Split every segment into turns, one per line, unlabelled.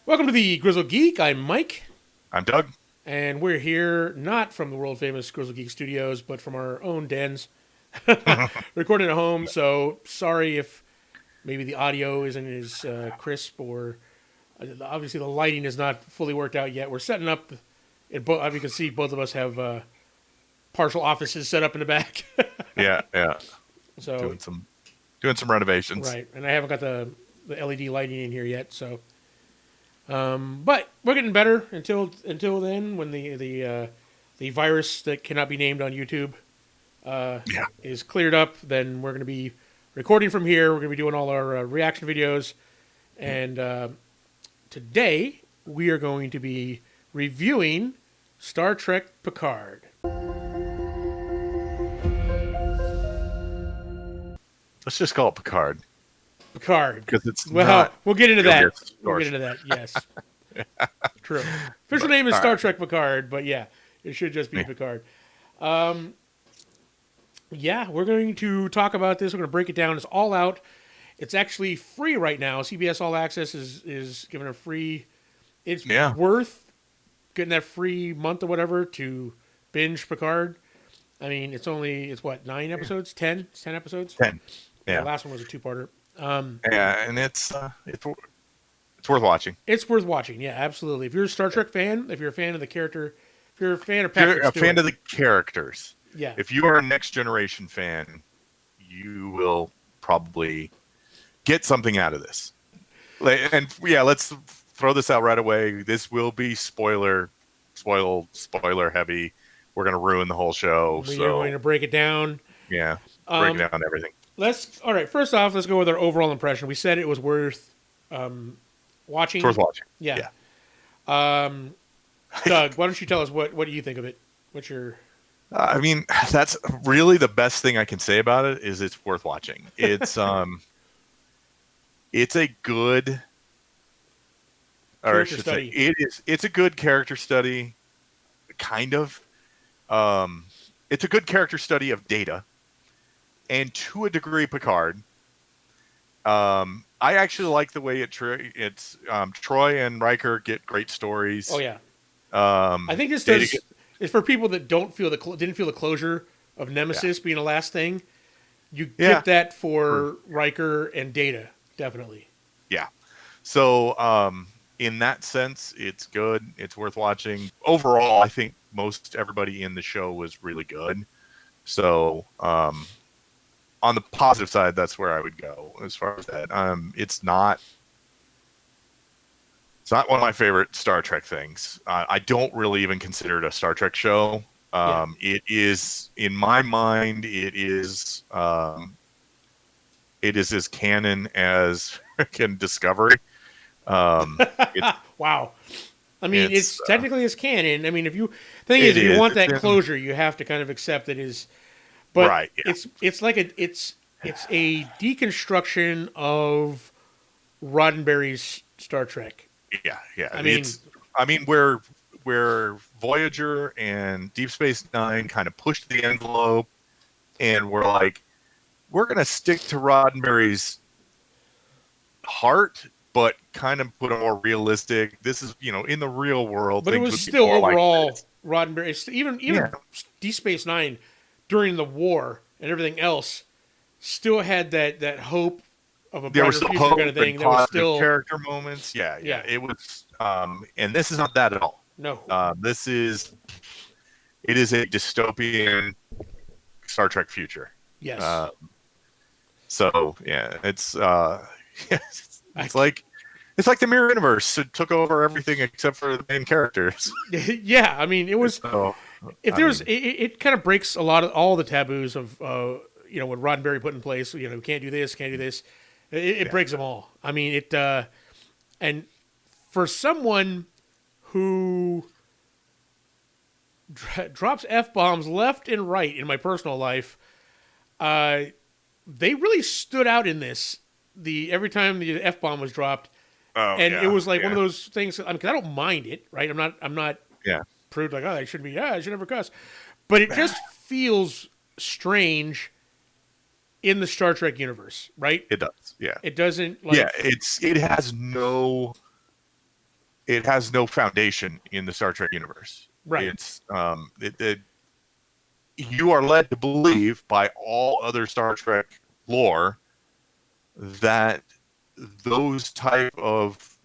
Welcome to the Grizzled Geek. I'm Mike,
I'm Doug.
and we're here not from the world famous Grizzled Geek Studios, but from our own dens, recording at home. So sorry if maybe the audio isn't as crisp, or obviously the lighting is not fully worked out yet. We're setting up. As you can see, both of us have partial offices set up in the back.
Yeah.
So
Doing some renovations.
right, and I haven't got the LED lighting in here yet. So, but we're getting better until then, when the virus that cannot be named on YouTube
Yeah.
is cleared up. Then we're going to be recording from here. We're going to be doing all our reaction videos, and today we are going to be reviewing Star Trek Picard.
Let's just call it Picard
Picard.
because it's
Well,
not.
we'll get into
You'll
that.
get
We'll get into that. Yes, true. Official name is
All
Star
right.
Trek Picard, but yeah, it should just be
Yeah.
Picard. Yeah, we're going to talk about this. We're going to break it down. It's all out. It's actually free right now. CBS All Access is giving a free. It's
Yeah.
worth getting that free month or whatever to binge Picard. I mean, it's what, 9 episodes, 10? It's 10 episodes.
10.
The
Yeah.
last one was a two-parter.
Yeah, and it's worth watching.
It's worth watching. Yeah, absolutely. If you're a Star Trek fan, if you're a fan of the character, if you're a fan of
If you're
Patrick
a
Stewart,
fan of the characters,
yeah,
if you are a Next Generation fan, you will probably get something out of this. And yeah, let's throw this out right away. This will be spoiler heavy. We're gonna ruin the whole show.
we're going to break it down.
Yeah,
Um,
break down everything.
All right. First off, let's go with our overall impression. We said it was worth watching.
It's worth watching.
Yeah. Doug, why don't you tell us what do you think of it? What's your
I mean, that's really the best thing I can say about it is it's worth watching. It's a good, or I
character
should
study?
say, it's a good character study, kind of. It's a good character study of Data, and to a degree, Picard. I actually like the way it's Troy and Riker get great stories.
Oh yeah.
Um,
I think this
Data
does. It's for people that didn't feel the closure of Nemesis being the last thing. You
Yeah.
get that for Riker and Data, definitely.
Yeah. So, in that sense, it's good. It's worth watching. Overall, I think most everybody in the show was really good. So, on the positive side, that's where I would go as far as that. It's not one of my favorite Star Trek things. I don't really even consider it a Star Trek show. It is, in my mind, it is as canon as freaking Discovery. It's,
Wow. I mean, it's technically it's canon. I mean, if you want that
It's
closure, you have to kind of accept it is. But
right. Yeah.
it's like it's a deconstruction of Roddenberry's Star Trek.
Yeah.
I mean,
Where Voyager and Deep Space Nine kind of pushed the envelope, and we're like, we're gonna stick to Roddenberry's heart, but kind of put a more realistic. This is, in the real world.
but it
things
was
would be
still
more like
overall
this.
Roddenberry. Even
Yeah.
Deep Space Nine during the war and everything else still had that hope of a
There
brighter
was still
future
hope
kind of thing.
and
There was
positive
still
character moments. Yeah.
Yeah.
It was, and this is not that at all.
no.
It is a dystopian Star Trek future.
Yes.
So yeah, it's like the mirror universe. It took over everything except for the main characters.
Yeah. I mean, it was.
So,
If there was, it kind of breaks all the taboos of what Roddenberry put in place. Can't do this, can't do this. It breaks them all. I mean, and for someone who drops f-bombs left and right in my personal life, they really stood out in this. Every time the f-bomb was dropped, it was like one of those things. I don't mind it, right? I'm not
yeah.
proved like, I should never cuss. But it just feels strange in the Star Trek universe, right?
It does. Yeah.
It doesn't
It has no it has no foundation in the Star Trek universe.
Right.
It's you are led to believe by all other Star Trek lore that those type of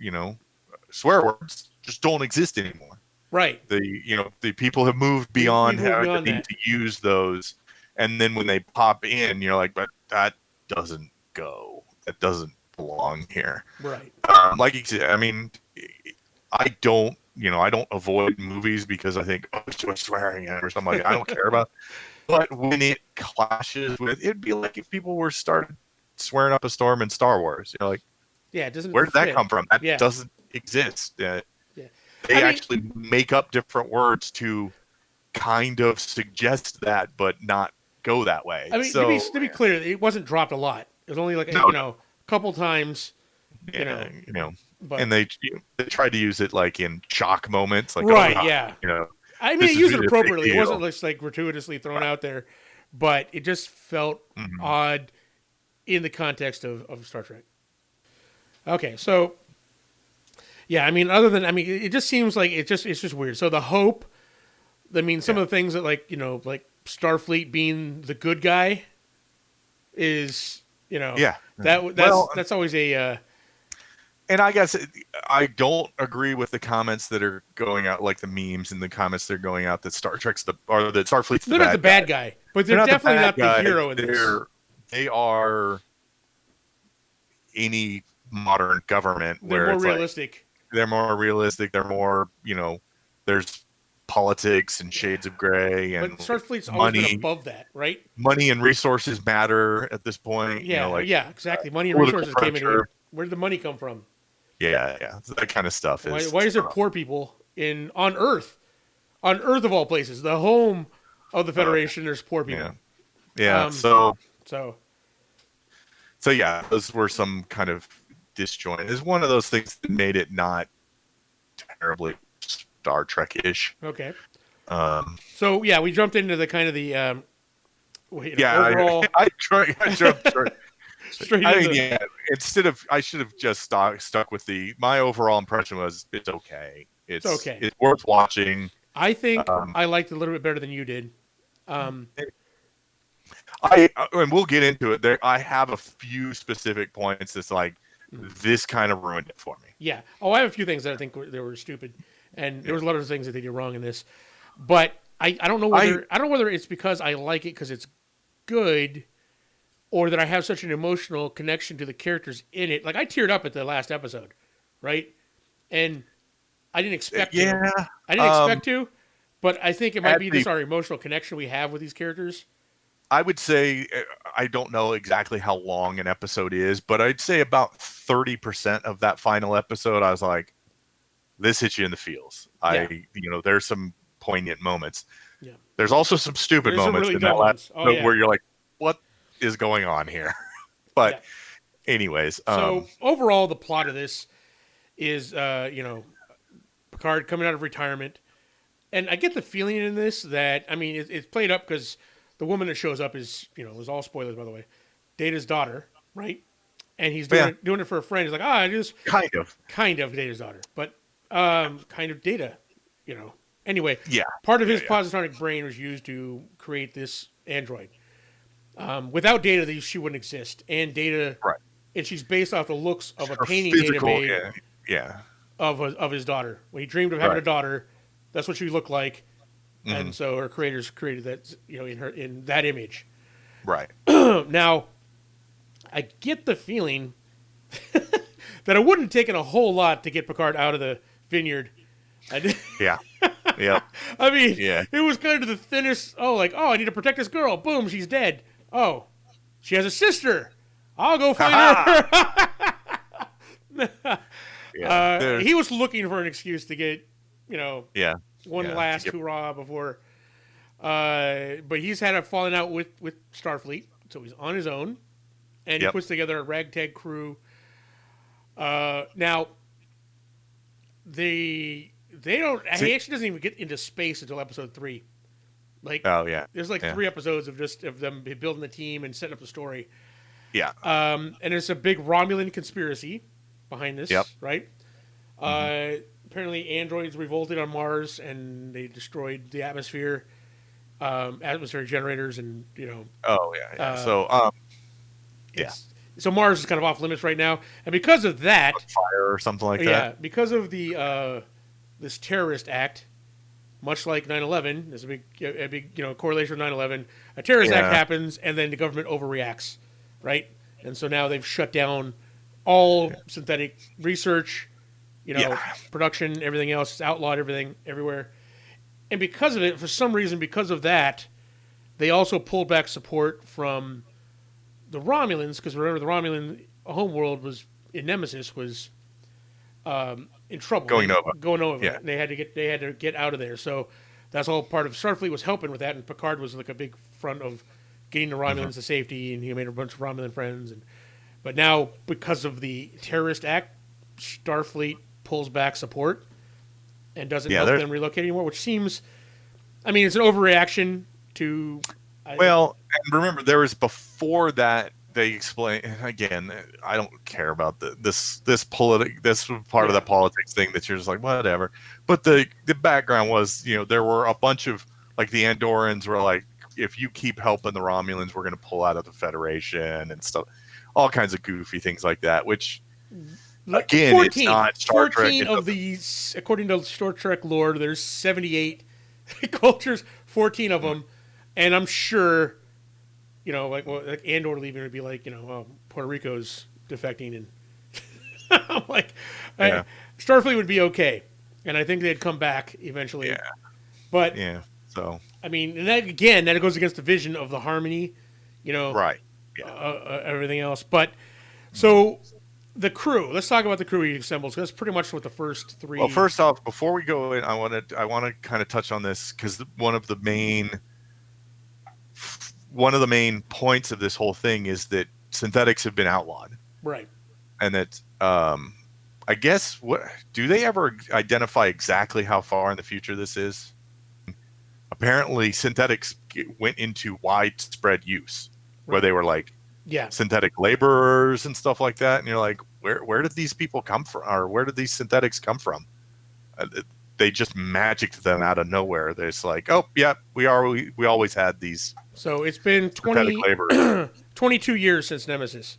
swear words just don't exist anymore.
Right.
The people have moved beyond
We've moved
having the
beyond
need
that.
to use those, and then when they pop in, you're like, but that doesn't go. That doesn't belong here.
Right.
Like you said, I mean, I don't avoid movies because I think, oh, it's too much swearing in it or something like that. I don't care about it. But when it clashes with, it'd be like if people were started swearing up a storm in Star Wars. Like,
Yeah, it doesn't
where did that
fit.
come from? That
Yeah.
doesn't exist.
Yeah.
They actually make up different words to kind of suggest that, but not go that way.
I mean,
so,
to be clear, it wasn't dropped a lot. It was only like a couple times.
yeah,
But,
and they tried to use it like in shock moments, like
right,
oh,
yeah. I mean,
this
it
is
used it
really a big
appropriately. It
deal.
wasn't just like gratuitously thrown out there, but it just felt odd in the context of Star Trek. Okay, so yeah, I mean, it just seems like it's just weird. So the hope, I mean, some of the things that like Starfleet being the good guy is that's always a.
And I guess I don't agree with the comments that are going out, like the memes and the comments that are going out that Star Trek's that Starfleet's
They're not the bad guy, but they're definitely not the hero in this.
They are any modern government
They're
where
more realistic.
They're more realistic. They're more, there's politics and shades of gray and
but Starfleet's always been above that, right?
Money and resources matter at this point.
Yeah, exactly. Money and resources came in here. Where did the money come from?
Yeah, that kind of stuff.
Why is there poor people on Earth? On Earth of all places, the home of the Federation, there's poor people.
Yeah. So yeah, those were some kind of disjoint. It's one of those things that made it not terribly Star Trek-ish.
Okay. So yeah, we jumped into the kind of the overall.
I jumped
straight
I
into.
mean, yeah. I should have just stuck with my overall impression was it's okay. It's okay. It's worth watching.
I think I liked it a little bit better than you did.
And we'll get into it. I have a few specific points that's like this kind of ruined it for me.
Yeah. Oh, I have a few things that I think they were stupid, and there was a lot of things that they did wrong in this. But I don't know whether I don't know whether it's because I like it because it's good, or that I have such an emotional connection to the characters in it. Like I teared up at the last episode, right? And I didn't expect to. I didn't expect to, but I think it might be this our emotional connection we have with these characters.
I would say, I don't know exactly how long an episode is, but I'd say about 30% of that final episode, I was like, this hits you in the feels. There's some poignant moments. Yeah. There's also some stupid moments really in that last episode where you're like, what is going on here? But anyways.
So overall, the plot of this is, Picard coming out of retirement. And I get the feeling in this that, I mean, it's played up because the woman that shows up is, is all spoilers, by the way, Data's daughter, right? And he's doing it for a friend. He's like, I just... Kind of Data's daughter. But kind of Data, Anyway, part of his positronic brain was used to create this android. Without Data, she wouldn't exist. And Data... Right. And she's based off the looks of a painting Data made of his daughter. When he dreamed of having a daughter, that's what she looked like. Mm-hmm. And so her creators created that, in that image.
Right.
Now, I get the feeling that it wouldn't have taken a whole lot to get Picard out of the vineyard.
Yeah.
I mean, it was kind of the thinnest. I need to protect this girl. Boom, she's dead. Oh, she has a sister. I'll go find her. He was looking for an excuse to get, one last hurrah before. But he's had a falling out with Starfleet, so he's on his own, and he puts together a ragtag crew. Now, he actually doesn't even get into space until episode 3. Like, there's like 3 episodes of them building the team and setting up the story. Yeah. And there's a big Romulan conspiracy behind this, right? Mm-hmm. apparently androids revolted on Mars and they destroyed the atmosphere, atmospheric generators, and
Oh yeah.
uh,
So yeah,
it's so Mars is kind of off limits right now, and because of that,
fire or something like
yeah,
that.
because of the this terrorist act, much like 9/11, there's a big correlation with 9/11. A terrorist act
Yeah.
happens, and then the government overreacts, right? And so now they've shut down all synthetic research,
Yeah.
production, everything else. It's outlawed everything everywhere. And because of it, for some reason, because of that, they also pulled back support from the Romulans, because remember the Romulan homeworld was in Nemesis was in trouble.
Going Nova.
Going over.
Yeah.
They had to get out of there. So that's all part of Starfleet was helping with that, and Picard was like a big front of getting the Romulans to safety, and he made a bunch of Romulan friends. But now because of the terrorist act, Starfleet pulls back support and doesn't help them relocate anymore, which seems, I mean, it's an overreaction to.
Well, and remember, there was before that. They explain again. I don't care about this part of the politics thing that you're just like whatever. But the background was there were a bunch of like the Andorrans were like, if you keep helping the Romulans, we're going to pull out of the Federation and stuff, all kinds of goofy things like that. Which again,
14,
it's not Star
14
Trek.
of these, according to Star Trek lore, there's 78 cultures, 14 of them, and I'm sure. Like Andor leaving would be like, Puerto Rico's defecting, and I'm like, Starfleet would be okay, and I think they'd come back eventually.
Yeah,
but
so
I mean, and that goes against the vision of the harmony,
right,
everything else. But so the crew. Let's talk about the crew he assembles. That's pretty much what the first three.
Well, first off, before we go in, I want to kind of touch on this because one of the main points of this whole thing is that synthetics have been outlawed.
Right.
And that, I guess, what do they ever identify exactly how far in the future this is? Apparently, synthetics went into widespread use, where they were like synthetic laborers and stuff like that. And you're like, where did these people come from? Or where did these synthetics come from? They just magicked them out of nowhere. They're just like, oh, yeah, we always had these.
So it's been 22 years since Nemesis.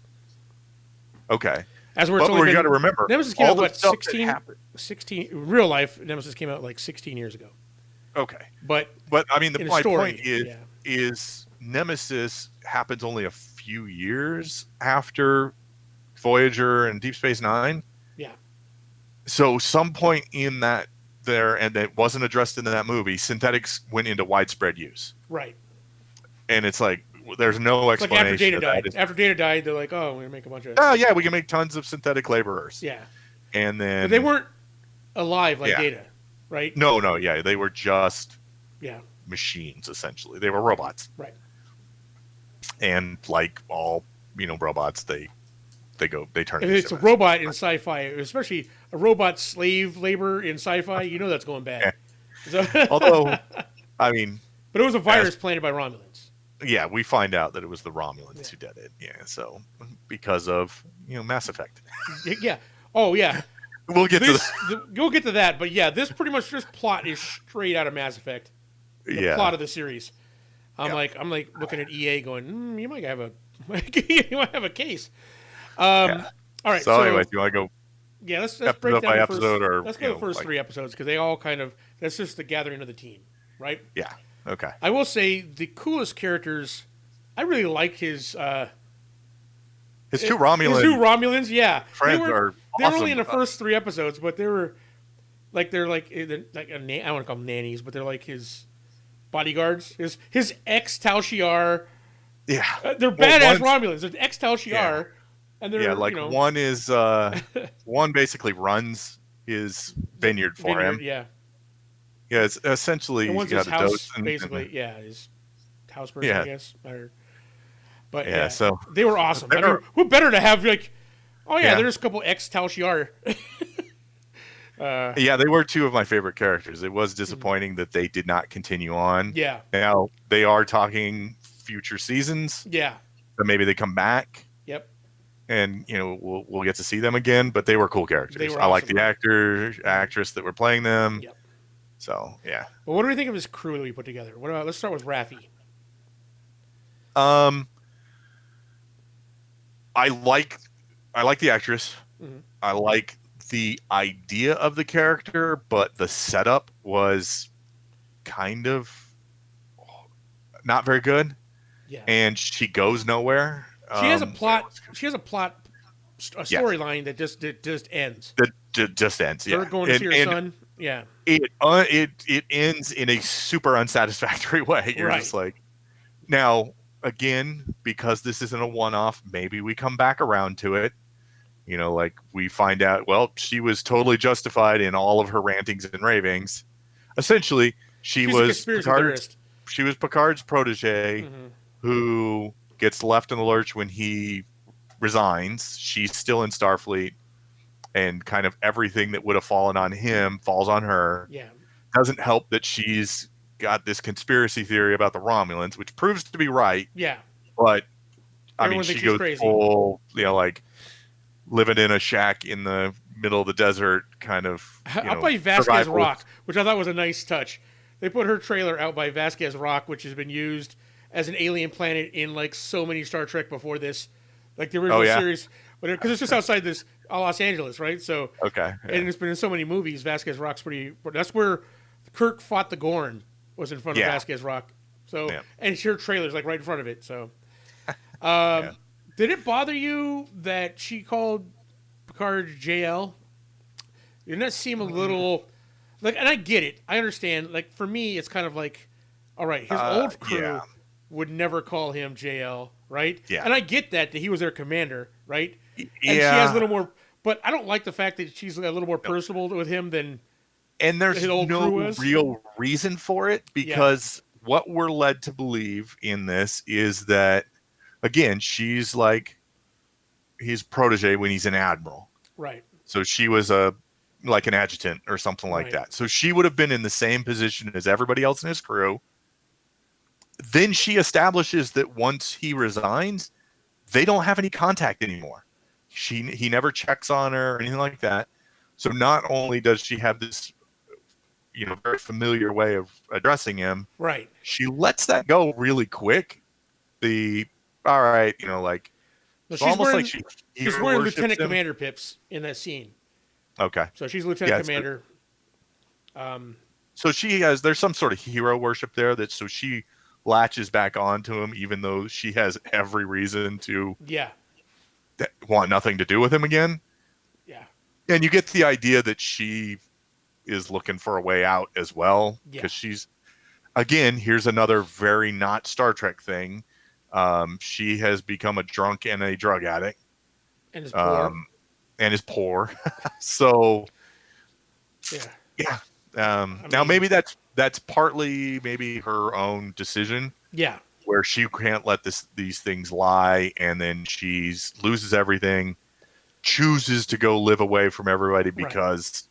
Okay.
As we're
but you got to remember,
Nemesis came out, what, 16? In real life, Nemesis came out like 16 years ago.
Okay.
But
I mean, my point is Nemesis happens only a few years after Voyager and Deep Space Nine.
Yeah.
So some point in that and that wasn't addressed in that movie, synthetics went into widespread use.
Right.
And it's like, there's no explanation.
Like after Data died. After Data died, they're like, oh, we're going to make a bunch of...
Oh, yeah, we can make tons of synthetic laborers.
Yeah.
And then...
But they weren't alive like Data, right?
No, yeah. They were just machines, essentially. They were robots.
Right.
And like all, robots, they turn
into it's a robot in sci-fi, especially a robot slave labor in sci-fi, that's going bad.
So, although, I mean...
But it was a virus planted by Romulans.
Yeah, we find out that it was the Romulans who did it. Yeah, so because of Mass Effect.
Yeah. Oh yeah.
We'll get to
We'll get to that, but yeah, this plot is straight out of Mass Effect. The plot of the series. I'm like looking at EA going, you might have a case. All right.
So anyway, do you want to go?
Yeah, let's break down
let's
go the first 3 episodes because they all that's just the gathering of the team, right?
Yeah. Okay.
I will say the coolest characters. I really like his.
His two Romulans.
Yeah.
Friends are awesome.
They were only in the first 3 episodes, but they're like I want to call them nannies, but they're like his bodyguards. His ex Tal Shiar.
Yeah.
They're badass Romulans. They're ex Tal Shiar.
Yeah.
And they're
one is one basically runs his vineyard for him.
Yeah.
Yeah, it's essentially
and one's his house, basically. His house person, I guess. But
so
they were awesome. I mean, who better to have there's a couple ex Tal Shiar.
They were 2 of my favorite characters. It was disappointing that they did not continue on.
Yeah.
Now they are talking future seasons.
Yeah.
So maybe they come back.
Yep.
and we'll get to see them again. But they were cool
They
characters.
were
I like
awesome.
the actress that were playing them.
Yep.
So yeah.
But what do we think of his crew that we put together? What about? Let's start with Raffi.
Um, I like the actress.
Mm-hmm.
I like the idea of the character, but the setup was kind of not very good,
Yeah.
and she goes nowhere.
She has a plot. She has a
Yes,
storyline that just ends.
that just ends.
Her
Yeah,
going to see her son. Yeah.
it ends in a super unsatisfactory way. You're
Right.
just like, now again, because this isn't a one-off, maybe we come back around to it. Like we find out, well, she was totally justified in all of her rantings and ravings. Essentially,
She's a conspiracy theorist.
She was Picard's protege
Mm-hmm.
who gets left in the lurch when he resigns. She's still in Starfleet, and kind of everything that would have fallen on him falls on her.
Yeah.
Doesn't help that she's got this conspiracy theory about the Romulans, which proves to be right.
Yeah.
But
Everyone
she
thinks she's
goes
crazy.
full, like living in a shack in the middle of the desert, kind of.
Out by Vasquez Rock, which I thought was a nice touch. They put her trailer out by Vasquez Rock, which has been used as an alien planet in like so many Star Trek before this, like the original series, because it's just outside this Los Angeles, right? So
Okay, yeah.
And it's been in so many movies. Vasquez Rock's pretty. That's where Kirk fought the Gorn, was in front of Vasquez Rock. So and her trailer's like right in front of it. So, did it bother you that she called Picard JL? Didn't that seem a little like? And I get it. I understand. Like for me, it's kind of like, all right, his old crew would never call him JL, right?
Yeah.
And I get that he was their commander, right? And she has a little more. But I don't like the fact that she's a little more personable with him than.
And there's no real reason for it, because what we're led to believe in this is that, again, she's like his protege when he's an admiral.
Right.
So she was like an adjutant or something like that. So she would have been in the same position as everybody else in his crew. Then she establishes that once he resigns, they don't have any contact anymore. He never checks on her or anything like that. So not only does she have this, very familiar way of addressing him,
right?
She lets that go really quick. All right, like
it's
almost
wearing,
like
she's wearing Lieutenant Commander pips in that scene.
Okay,
so she's Lieutenant Commander.
So there's some sort of hero worship there, so she latches back onto him, even though she has every reason to want nothing to do with him again.
Yeah,
and you get the idea that she is looking for a way out as well, because she's, again, here's another very not Star Trek thing. She has become a drunk and a drug addict,
and is poor.
So now maybe that's partly maybe her own decision.
Yeah,
where she can't let these things lie, and then she loses everything, chooses to go live away from everybody because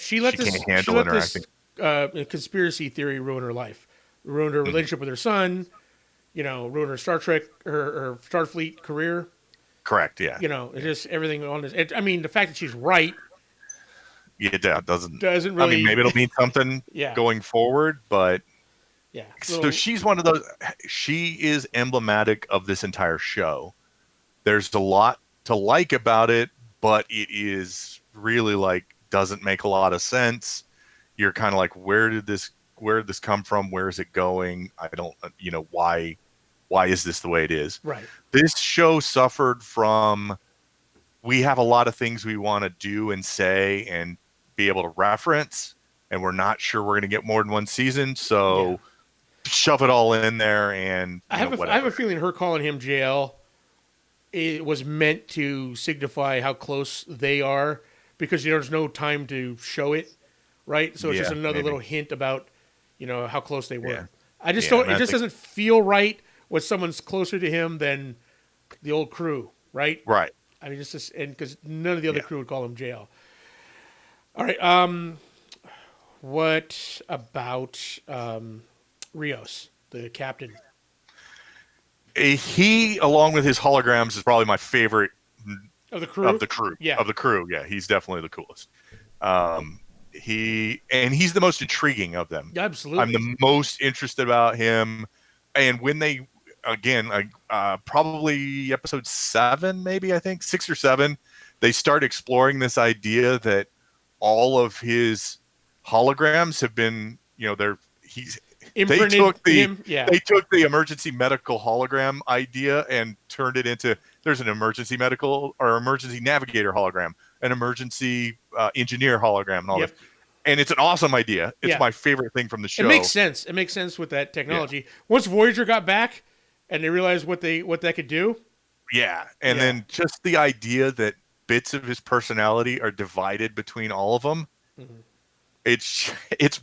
she can't handle interacting.
Conspiracy theory ruin her life, ruined her relationship with her son. Ruined her Star Trek, her Starfleet career.
Correct. Yeah.
It's just everything on this. The fact that she's right.
Yeah, it doesn't really.
I
mean, maybe it'll mean something going forward, but so she's one of those. She is emblematic of this entire show. There's a lot to like about it, but it is really doesn't make a lot of sense. You're kind of like, where did this come from? Where is it going? I don't, why is this the way it is?
Right.
This show suffered from, we have a lot of things we want to do and say and be able to reference, and we're not sure we're going to get more than one season. So shove it all in there. And
I have a feeling her calling him JL, it was meant to signify how close they are, because there's no time to show it. Right. So it's just another little hint about, how close they were. Yeah. I just don't. It just doesn't feel right when someone's closer to him than the old crew, right?
Right.
I mean, just and because none of the other crew would call him JL. All right. What about Rios, the captain?
He, along with his holograms, is probably my favorite
Of the crew? Yeah.
Of the crew. Yeah, he's definitely the coolest. He's the most intriguing of them.
Absolutely.
I'm the most interested about him. And when they, again, probably episode 7, maybe, I think 6 or 7, they start exploring this idea that all of his holograms have been, they took the emergency medical hologram idea and turned it into, there's an emergency medical or emergency navigator hologram, an emergency engineer hologram, and all this. And it's an awesome idea. It's my favorite thing from the show.
It makes sense. It makes sense with that technology. Yeah. Once Voyager got back and they realized what that could do.
Yeah. And then just the idea that bits of his personality are divided between all of them. Mm-hmm. It's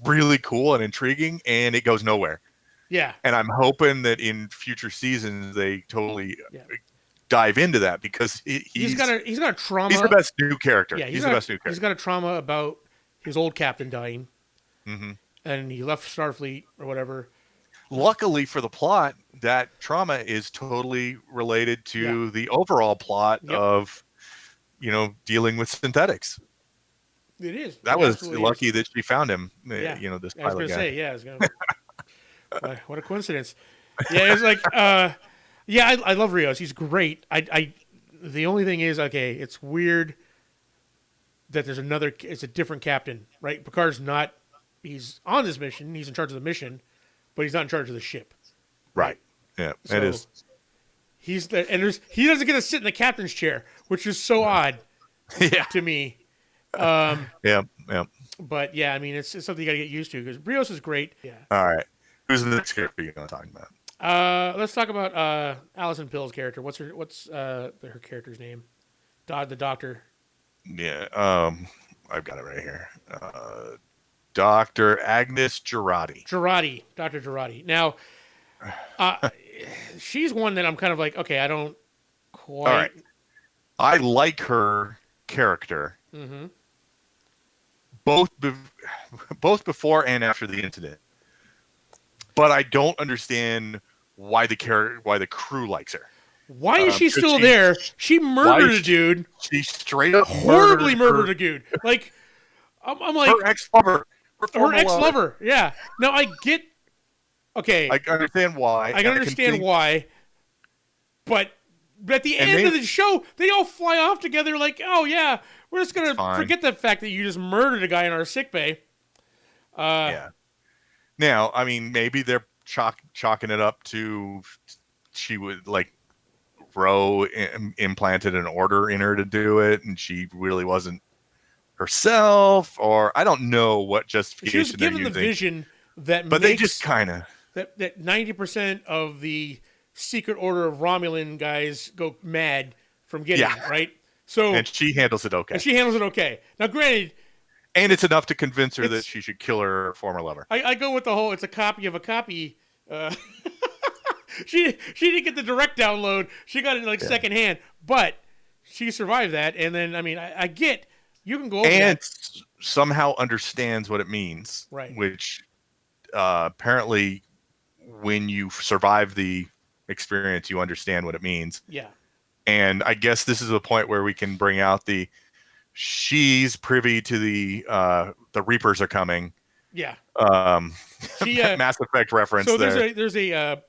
really cool and intriguing, and it goes nowhere.
Yeah.
And I'm hoping that in future seasons they totally dive into that, because he's got
a trauma.
He's the best new character.
Yeah, he's the best new character. He's got a trauma about his old captain dying. Mm-hmm. And he left Starfleet or whatever.
Luckily for the plot, that trauma is totally related to the overall plot of, dealing with synthetics.
It is.
That was lucky that she found him. This pilot guy.
I was going to say, I was going to. What a coincidence. Yeah, it's like, I love Rios. He's great. The only thing is, it's weird that it's a different captain, right? Picard's not. He's on this mission. He's in charge of the mission, but he's not in charge of the ship.
Right. Yeah, so it is.
He doesn't get to sit in the captain's chair, which is so odd to me.
Yeah.
But it's something you got to get used to, because Rios is great. Yeah.
All right. Who's the next character you're going to talk about?
Let's talk about Alison Pill's character. What's her character's name? The doctor.
Yeah. I've got it right here. Dr. Agnes Girardi.
Dr. Girardi. Now, she's one that I'm kind of like, okay, I don't quite.
All right. I like her character. Mm-hmm. Both before and after the incident. But I don't understand why the crew likes her.
Why is she still there? She murdered a dude.
She straight up
horribly murdered a dude. Like, I'm like,
her ex-lover.
Her ex-lover. Yeah. Now I get. Okay.
I understand why.
I can understand why. But at the end of the show, they all fly off together. Like, oh yeah, we're just gonna forget the fact that you just murdered a guy in our sickbay.
Yeah. Now, I mean, maybe they're chalking it up to she would Ro implanted an order in her to do it, and she really wasn't herself, or I don't know what justification
she was given the vision that,
but they just kind of
that 90% of the secret order of Romulan guys go mad from getting it, right. So
and she handles it okay. Now, granted. And it's enough to convince her that she should kill her former lover.
I go with the whole, it's a copy of a copy. She didn't get the direct download. She got it secondhand. But she survived that. And then, I get, you can go over
and somehow understands what it means.
Right.
Which apparently when you survive the experience, you understand what it means.
Yeah.
And I guess this is the point where we can bring out she's privy to the Reapers are coming.
Yeah.
Mass Effect reference.
So
there.
there's a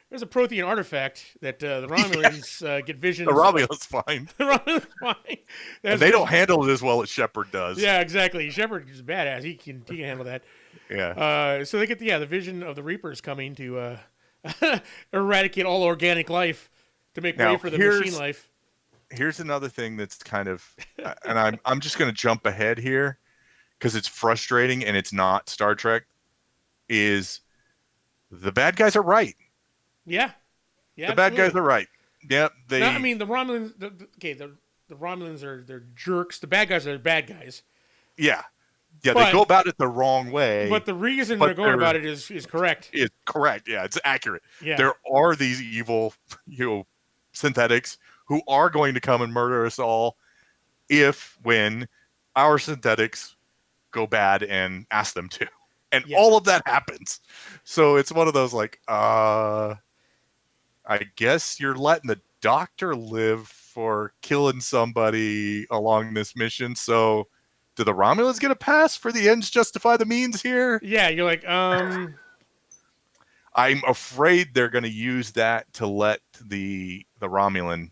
there's a Prothean artifact that the Romulans get visions.
The Romulans fine.
The Romulans fine.
And they don't handle it as well as Shepard does.
Yeah, exactly. Shepard is badass. He can handle that.
Yeah.
So they get the vision of the Reapers coming to eradicate all organic life to make way for the machine life.
Here's another thing that's kind of, and I'm just going to jump ahead here because it's frustrating and it's not Star Trek, is the bad guys are right.
Yeah.
The bad guys are right. Yeah.
The Romulans, the Romulans they're jerks. The bad guys are bad guys.
Yeah. Yeah, they go about it the wrong way.
But the reason they're going about it is correct.
It's correct. Yeah, it's accurate.
Yeah.
There are these evil, synthetics who are going to come and murder us all when our synthetics go bad and ask them to. And all of that happens. So it's one of those I guess you're letting the doctor live for killing somebody along this mission. So, do the Romulans get a pass for the ends justify the means here?
Yeah, you're like,
I'm afraid they're going to use that to let the Romulan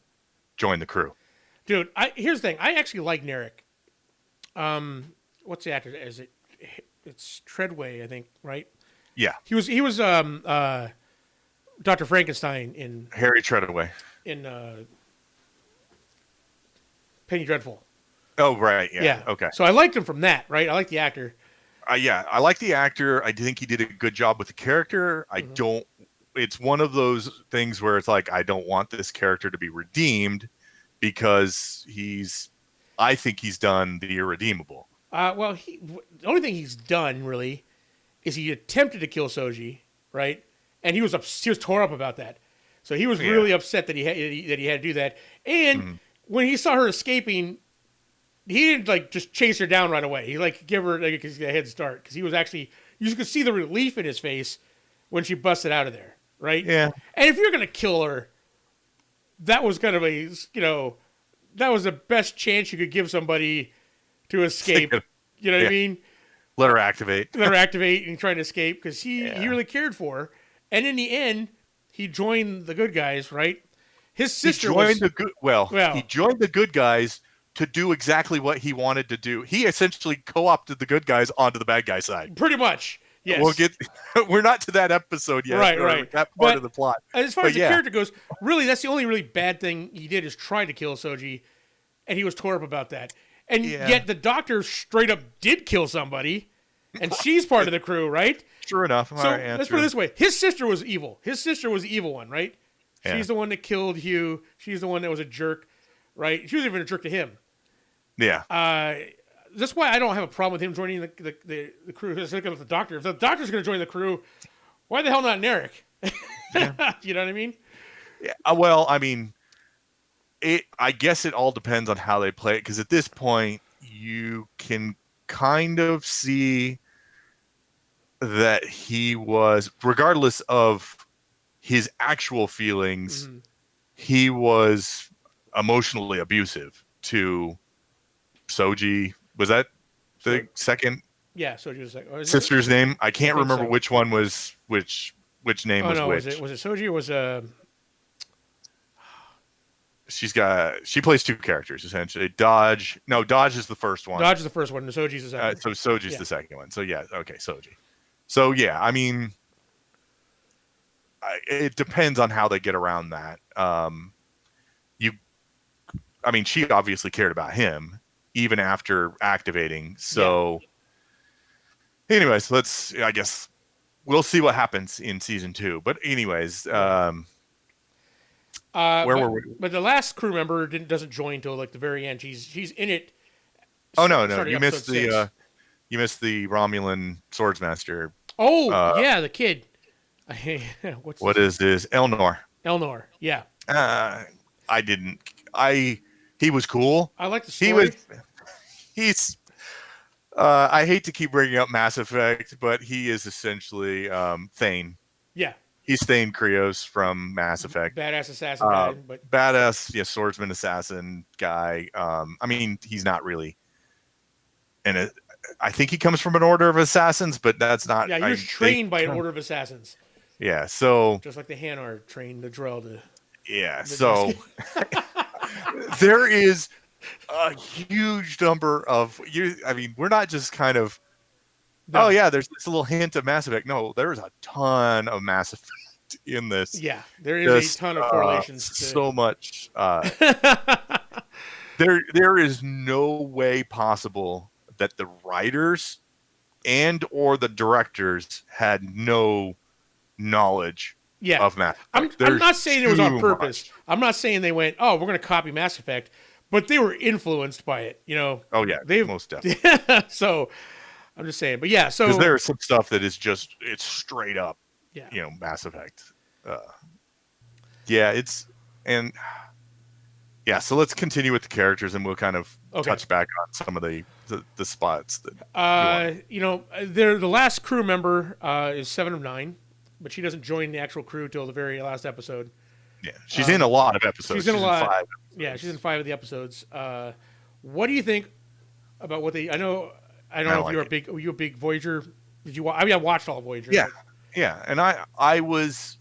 join the crew.
dude. Here's the thing. I actually like Narek. What's the actor? Is it? It's Treadway, I think. Right?
Yeah,
He was Dr. Frankenstein
Harry Treadaway.
in Penny Dreadful.
Oh, right. Yeah.
Yeah.
Okay.
So I liked him from that. Right? I like the actor.
Yeah, I like the actor. I think he did a good job with the character. I don't. It's one of those things where it's like I don't want this character to be redeemed because I think he's done the irredeemable.
Well, the only thing he's done really is he attempted to kill Soji, right? And he was tore up about that. So he was really upset that he had to do that. And when he saw her escaping, he didn't like just chase her down right away. He like give her like a head start because he was actually you could see the relief in his face when she busted out of there, right?
Yeah.
And if you're gonna kill her, that was kind of that was the best chance you could give somebody to escape. You know what I mean?
Let her activate.
Let her activate and try to escape because he really cared for her. And in the end, he joined the good guys, right? His sister
he joined the good guys to do exactly what he wanted to do. He essentially co-opted the good guys onto the bad guy side.
Pretty much. Yes.
We're not to that episode yet.
Right.
That part of the plot.
As far as the character goes, really, that's the only really bad thing he did is try to kill Soji, and he was tore up about that. And yet the doctor straight up did kill somebody, and she's part of the crew, right?
True enough.
So let's put it this way. His sister was evil. His sister was the evil one, right?
Yeah.
She's the one that killed Hugh. She's the one that was a jerk, right? She was even a jerk to him.
Yeah.
That's why I don't have a problem with him joining the crew. Just looking at the doctor. If the doctor's going to join the crew, why the hell not Narek? Yeah. You know what I mean?
Yeah. Well, I mean, I guess it all depends on how they play it. Because at this point, you can kind of see that he was, regardless of his actual feelings, he was emotionally abusive to Soji. Was that the second?
Yeah, Soji was like
sister's name. I can't remember
so.
which one was which name was which.
Was it Soji or was
She plays two characters essentially. Dodge is the first one.
Dodge is the first one, and Soji's the second.
So Soji's the second one. So yeah, okay, Soji. So yeah, I mean, it depends on how they get around that. She obviously cared about him even after activating. So, anyways, I guess we'll see what happens in season 2. But anyways, where were we?
But the last crew member doesn't join until like the very end. She's in it.
Oh no, you missed the Romulan swordsmaster.
Oh yeah, the kid. What is this?
Elnor.
Elnor, yeah.
He was cool.
I like the story.
I hate to keep bringing up Mass Effect, but he is essentially Thane.
Yeah.
He's Thane Krios from Mass Effect.
Badass assassin guy. But...
Badass, swordsman assassin guy. He's not really. And I think he comes from an order of assassins, but that's not.
Yeah, he was trained by an order of assassins.
Yeah, so.
Just like the Hanar trained the Drell to.
Yeah, so. There is a huge number of we're not just kind of there's this little hint of Mass Effect. No, there's a ton of Mass Effect in this.
Yeah, there is a ton of correlations.
So much. There is no way possible that the writers and or the directors had no knowledge of Mass Effect.
I'm not saying it was on purpose. I'm not saying they went, we're going to copy Mass Effect, but they were influenced by it, Oh
yeah, most definitely.
So I'm just saying, but yeah, so
because there is some stuff that is it's straight up, Mass Effect. So let's continue with the characters, and we'll kind of touch back on some of the spots that.
The last crew member is 7 of 9. But she doesn't join the actual crew till the very last episode.
Yeah, she's in a lot of episodes.
She's in a lot.
5
Yeah,
episodes.
she's in 5 of the episodes. What do you think about what they? I know. I don't
I
know if
like
you're a
it.
big. Were you a big Voyager? Did you? I mean, I watched all Voyager.
Yeah,
But
yeah, and I was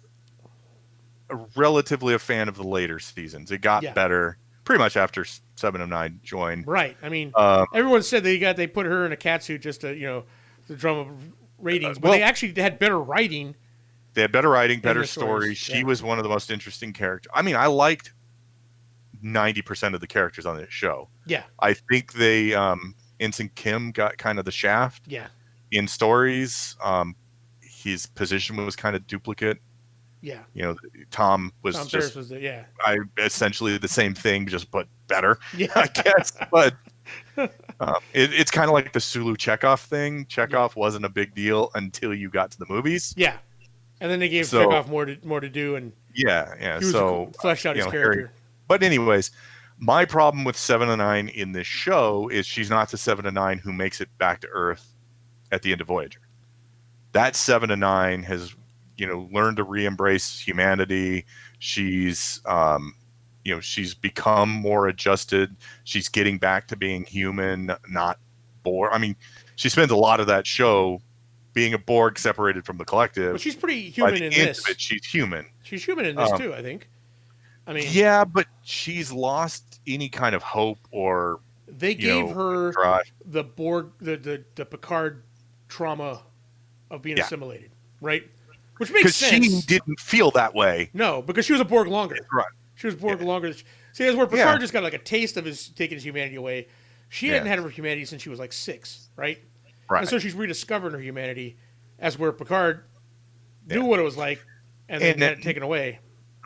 relatively a fan of the later seasons. It got
yeah,
better pretty much after Seven of Nine joined.
right. I mean,
Um,
everyone said they put her in a cat suit just to to drum up ratings, but
well,
they actually had better writing
they had better writing,
in
better
the stories.
stories. She
Yeah,
was one of the most interesting characters. I mean, I liked 90% of the characters on this show.
yeah,
I think they Ensign Kim got kind of the shaft
yeah,
in stories. His position was kind of duplicate.
yeah.
You know, Tom was
Tom Paris
just
was the yeah,
essentially the same thing, just but better,
yeah,
I guess. But it's kind of like the Sulu Chekhov thing.
yeah,
Chekhov wasn't a big deal until you got to the movies.
yeah. And then they gave
So
Chekhov more to do, and
yeah.
he was
So
fleshed out his
Harry.
character.
But anyways, my problem with 7 of 9 in this show is she's not the 7 of 9 who makes it back to Earth at the end of Voyager. That 7 of 9 has learned to re-embrace humanity. She's she's become more adjusted. She's getting back to being human, not Borg. I mean, she spends a lot of that show being a Borg separated from the collective.
But she's pretty
By
human
the
in
end
this.
of it, she's human.
She's human in this too, I think. I mean,
Yeah, but she's lost any kind of hope or
they gave her
drive.
the Borg, the Picard trauma of being
Yeah.
assimilated, right? Which makes
Because
sense.
she didn't feel that way.
No, because she was a Borg longer.
Right.
She was Borg
Yeah.
longer. See, that's where Picard
Yeah.
just got like a taste of his taking his humanity away. She
Yeah.
hadn't had her humanity since she was like 6, right?
Right.
And so she's rediscovering her humanity, as where Picard knew
Yeah.
what it was like, and then
And
had it taken away.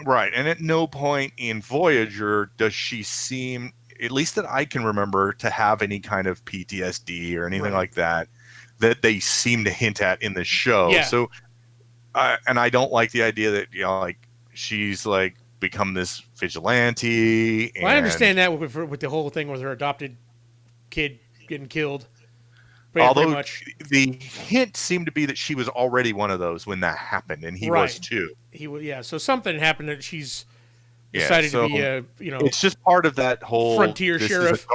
Right. And at no point in Voyager does she seem, at least that I can remember, to have any kind of PTSD or anything
Right.
like that they seem to hint at in the show.
Yeah.
So, and I don't like the idea that, like, she's like become this vigilante. And,
Well, I understand that with the whole thing with her adopted kid getting killed. Pretty
although
much.
the hint seemed to be that she was already one of those when that happened, and he
Right.
was too.
He was, yeah. So something happened that she's
Yeah,
decided
so
to be a
it's just part of that whole
Frontier sheriff.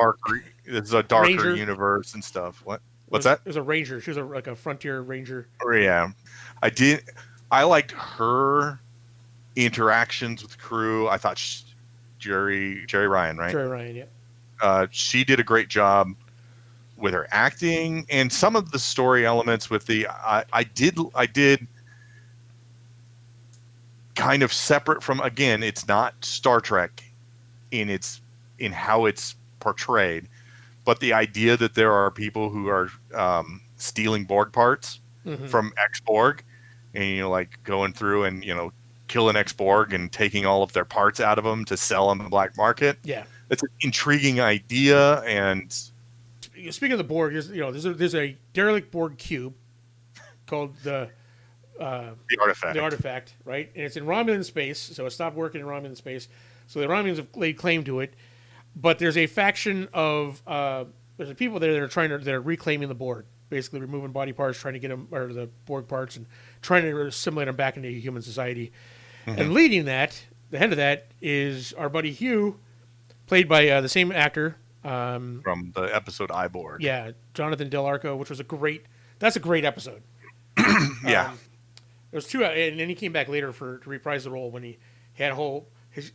This is a darker
Ranger.
universe and stuff. What's
It
that?
was a ranger. She was like a frontier ranger.
Oh, yeah, I liked her interactions with the crew. I thought Jerry Ryan, right?
Jerry Ryan, yeah.
She did a great job with her acting and some of the story elements. With the I did kind of separate from, again, it's not Star Trek in how it's portrayed, but the idea that there are people who are stealing Borg parts from ex-Borg, and like going through and killing ex-Borg and taking all of their parts out of them to sell on the black market.
Yeah.
It's an intriguing idea. And
Speaking of the Borg, there's a derelict Borg cube called the artifact, right? And it's in Romulan space, so it stopped working in Romulan space. So the Romulans have laid claim to it, but there's a faction of there's people there that are reclaiming the Borg, basically removing body parts, trying to get them, or the Borg parts, and trying to assimilate them back into human society. And leading that, the head of that, is our buddy Hugh, played by the same actor
from the episode Borg.
Yeah, Jonathan Del Arco, which was a great episode.
Yeah.
There was 2, and then he came back later to reprise the role when he had a whole his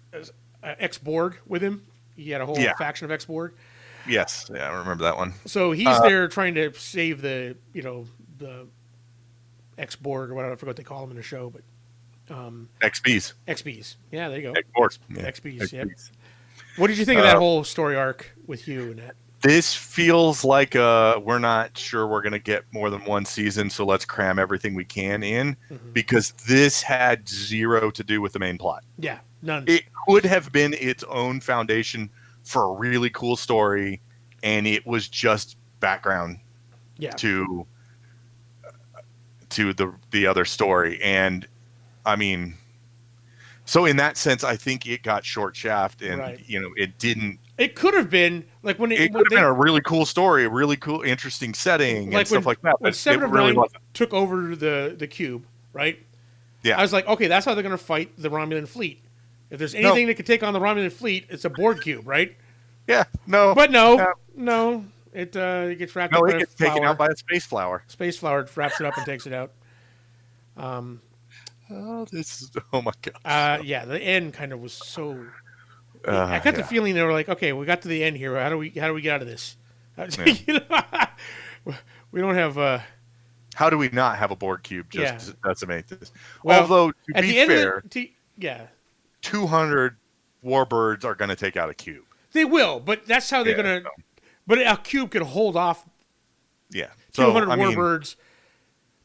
ex-Borg with him. He had a whole faction of ex-Borg.
Yes, yeah, I remember that one.
So he's there trying to save the ex-Borg or whatever. I forgot what they call them in the show, but
XBs.
XBs. Yeah, there you go.
Borg.
XBs. Yeah. What did you think of that whole story arc with Hugh and that?
This feels like we're not sure we're going to get more than one season, so let's cram everything we can in, because this had zero to do with the main plot.
Yeah, none.
It could have been its own foundation for a really cool story, and it was just background to the other story. And I mean, so in that sense, I think it got short shaft, and it didn't.
It could have been like when
it could have been a really cool story, a really cool, interesting setting, and stuff like that.
When
But
7
it
of
really
9
wasn't.
took over the cube, right?
Yeah,
I was like, okay, that's how they're going to fight the Romulan fleet. If there's
No.
anything that could take on the Romulan fleet, it's a Borg cube, right?
Yeah. No.
But no,
Uh,
no, it gets wrapped
no,
up
it
in a
gets taken out
flower.
by a space flower.
Space flower wraps it up and takes it out.
Oh, this is. Oh my god.
Yeah, the end kind of was so. I got the
Yeah.
feeling they were like, okay, we got to the end here. How do we get out of this?
Yeah.
You know, we don't have.
How do we not have a Borg cube just
Yeah.
to decimate this?
Well,
Although, to
at
be
the end
fair,
of the, yeah,
200 warbirds are going to take out a cube.
they will, but that's how they're
Yeah,
gonna. But a cube could hold off
Yeah.
200
I mean,
warbirds.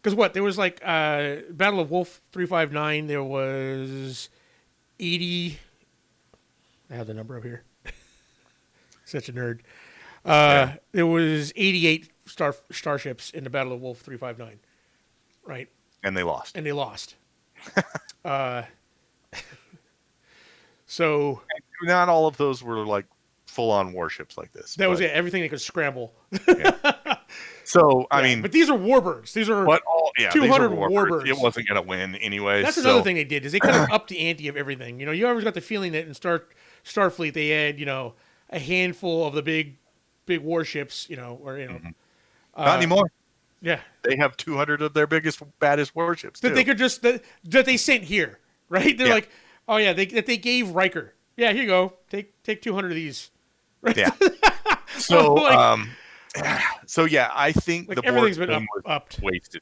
Because what there was like Battle of Wolf 359. There was 80. I have the number up here. Such a nerd. There was 88 starships in the Battle of Wolf 359, right?
and they lost.
And they lost. So
And not all of those were like full-on warships like this.
that was it. Everything they could scramble.
Yeah. So I
Yeah,
mean,
but these are warbirds. These are
but all these are
200
warbirds.
warbirds.
It wasn't going to win anyway.
That's another thing they did is they kind of upped the ante of everything. You know, you always got the feeling that in Starfleet they had a handful of the big warships.
Not anymore.
Yeah,
They have 200 of their baddest warships.
that
too.
they could just that they sent here, right? They're
Yeah.
like, oh yeah, that they gave Riker. Yeah, here you go. Take 200 of these. Right?
Yeah. So,
Like-
so yeah, I think
Like
the Borg
everything's been
thing was
upped.
wasted.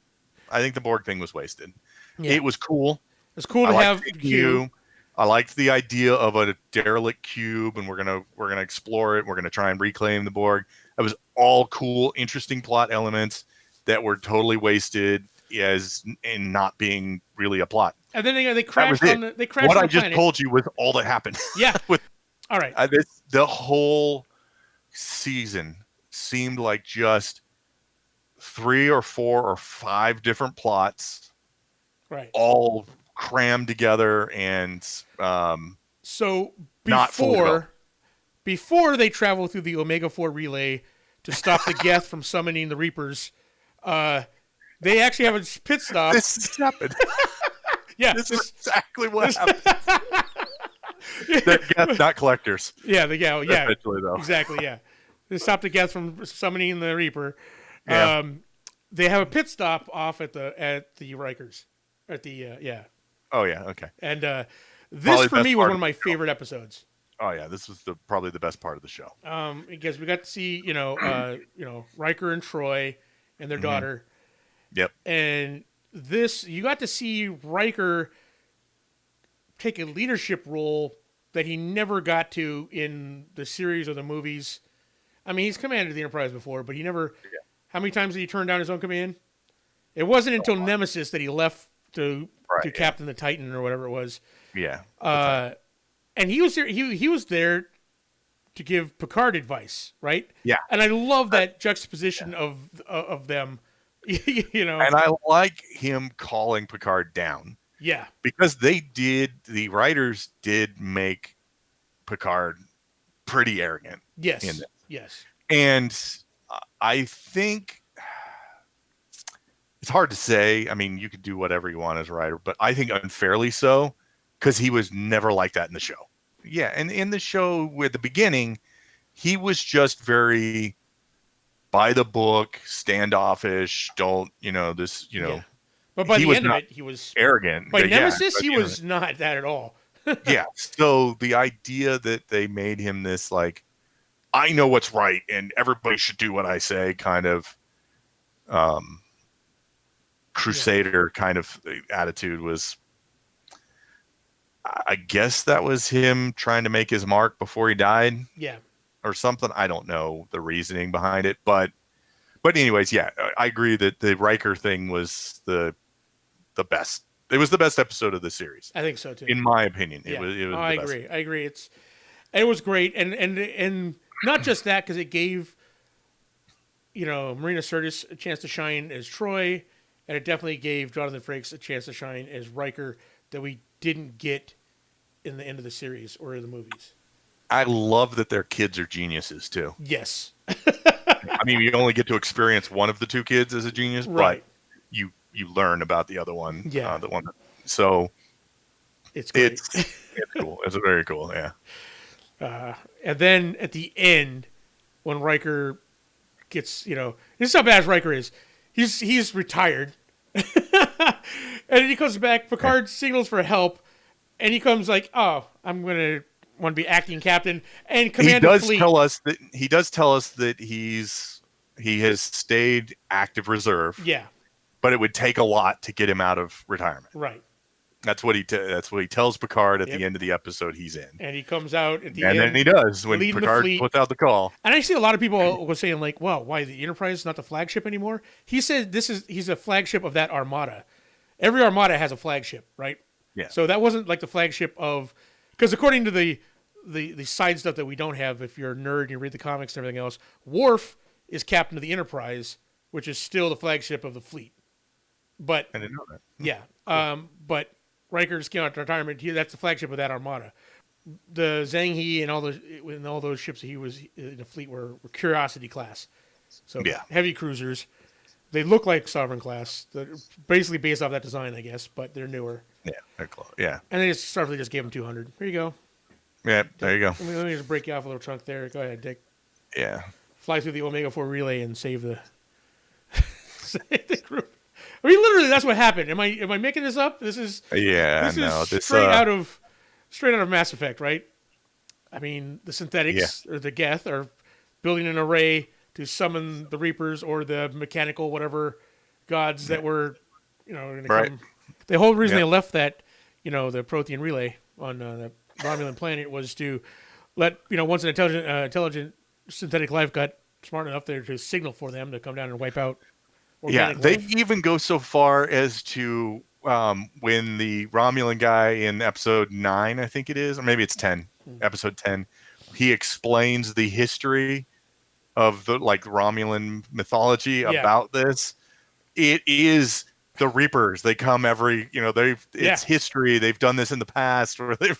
I think the Borg thing was wasted.
Yeah.
It was cool.
It's cool
I
to
liked
have
the
Q.
cube. I liked the idea of a derelict cube, and we're gonna explore it. We're gonna try and reclaim the Borg. It was all cool, interesting plot elements that were totally wasted as in not being really a plot.
And then they
That was
crashed
it.
on the they crashed
What
on
I
the
just
planet.
told you was all that happened.
Yeah.
With
All right.
the whole season seemed like just 3 or 4 or 5 different plots
Right.
all crammed together and
So
Not fully
before they travel through the Omega 4 relay to stop the Geth from summoning the Reapers, they actually have a pit stop.
this happened.
Yeah,
This is exactly what happened. They're Geth, not collectors.
yeah,
Eventually, though.
exactly, yeah. They stop the Geth from summoning the Reaper.
Yeah.
They have a pit stop off at the Rikers, at the
Oh yeah. Okay.
and
Probably
this
the
for
best
me was
part
one
of
of my
the show.
favorite episodes.
Oh yeah. This was probably the best part of the show.
Because we got to see Riker and Troy and their daughter.
Yep.
And you got to see Riker take a leadership role that he never got to in the series or the movies. I mean, he's commanded the Enterprise before, but he never.
Yeah.
How many times did he turn down his own command? It wasn't until Nemesis that he left to
Right, yeah.
captain the Titan or whatever it was.
Yeah.
And he was there. He was there to give Picard advice, right?
Yeah.
And I love that juxtaposition of them. You know.
And I like him calling Picard down
Yeah.
because the writers did make Picard pretty arrogant.
Yes.
In this.
Yes.
And I think it's hard to say. I mean, you could do whatever you want as a writer, but I think unfairly so because he was never like that in the show. Yeah. And in the show at the beginning, he was just very by the book, standoffish,
Yeah. But by
he
the
was
end of
not
it, he was.
arrogant.
By
But yeah,
Nemesis,
by
he
the end of
was not that at all.
it- yeah. So the idea that they made him this like, I know what's right and everybody should do what I say kind of crusader kind of attitude was, I guess that was him trying to make his mark before he died
Yeah.
or something. I don't know the reasoning behind it, but anyways, yeah, I agree that the Riker thing was the best. It was the best episode of the series,
I think so too.
in my opinion.
Yeah.
It was.
Oh,
The
I
best.
agree. I agree. It was great, and not just that because it gave Marina Sirtis a chance to shine as Troy, and it definitely gave Jonathan Frakes a chance to shine as Riker that we didn't get in the end of the series or in the movies.
I love that their kids are geniuses too.
Yes.
I mean, you only get to experience one of the two kids as a genius,
Right.
but you learn about the other one.
Yeah.
The one. So
It's great.
It's cool. It's very cool. Yeah.
And then at the end, when Riker gets, this is how bad Riker is. He's retired, and he comes back. Picard signals for help, and he comes like, "Oh, I'm gonna want to be acting captain and command the fleet."
He does tell us that he has stayed active reserve.
Yeah,
but it would take a lot to get him out of retirement.
Right.
That's what he tells Picard at the end of the episode he's in.
And he comes out at the end.
And then he does when Picard puts out the call.
And I see a lot of people were saying like, well, why the Enterprise is not the flagship anymore? He said he's a flagship of that armada. Every armada has a flagship, right?
Yeah.
So that wasn't like the flagship of, because according to the side stuff that we don't have, if you're a nerd and you read the comics and everything else, Worf is captain of the Enterprise, which is still the flagship of the fleet. But
I didn't know that.
Yeah. But Riker just came out to retirement. That's the flagship of that armada. The Zhang He and all those ships that he was in the fleet were Curiosity class. So heavy cruisers. They look like Sovereign class. They're basically based off that design, I guess, but they're newer.
Yeah, they're close. Yeah.
And then Starfleet just gave him 200. Here you go.
Yeah, there you go.
Let me just break you off a little chunk there. Go ahead, Dick.
Yeah.
Fly through the Omega 4 relay and save the group. I mean, literally, that's what happened. Am I making this up? This is straight out of Mass Effect, right? I mean, the synthetics or the Geth are building an array to summon the Reapers or the mechanical whatever gods that were,
right.
The whole reason they left that, the Prothean relay on the Romulan planet was to let once an intelligent synthetic life got smart enough there to signal for them to come down and wipe out.
They even go so far as to when the Romulan guy in episode 9, I think it is, or maybe it's 10, episode 10, he explains the history of the Romulan mythology about this. It is the Reapers. They come it's history. They've done this in the past, or they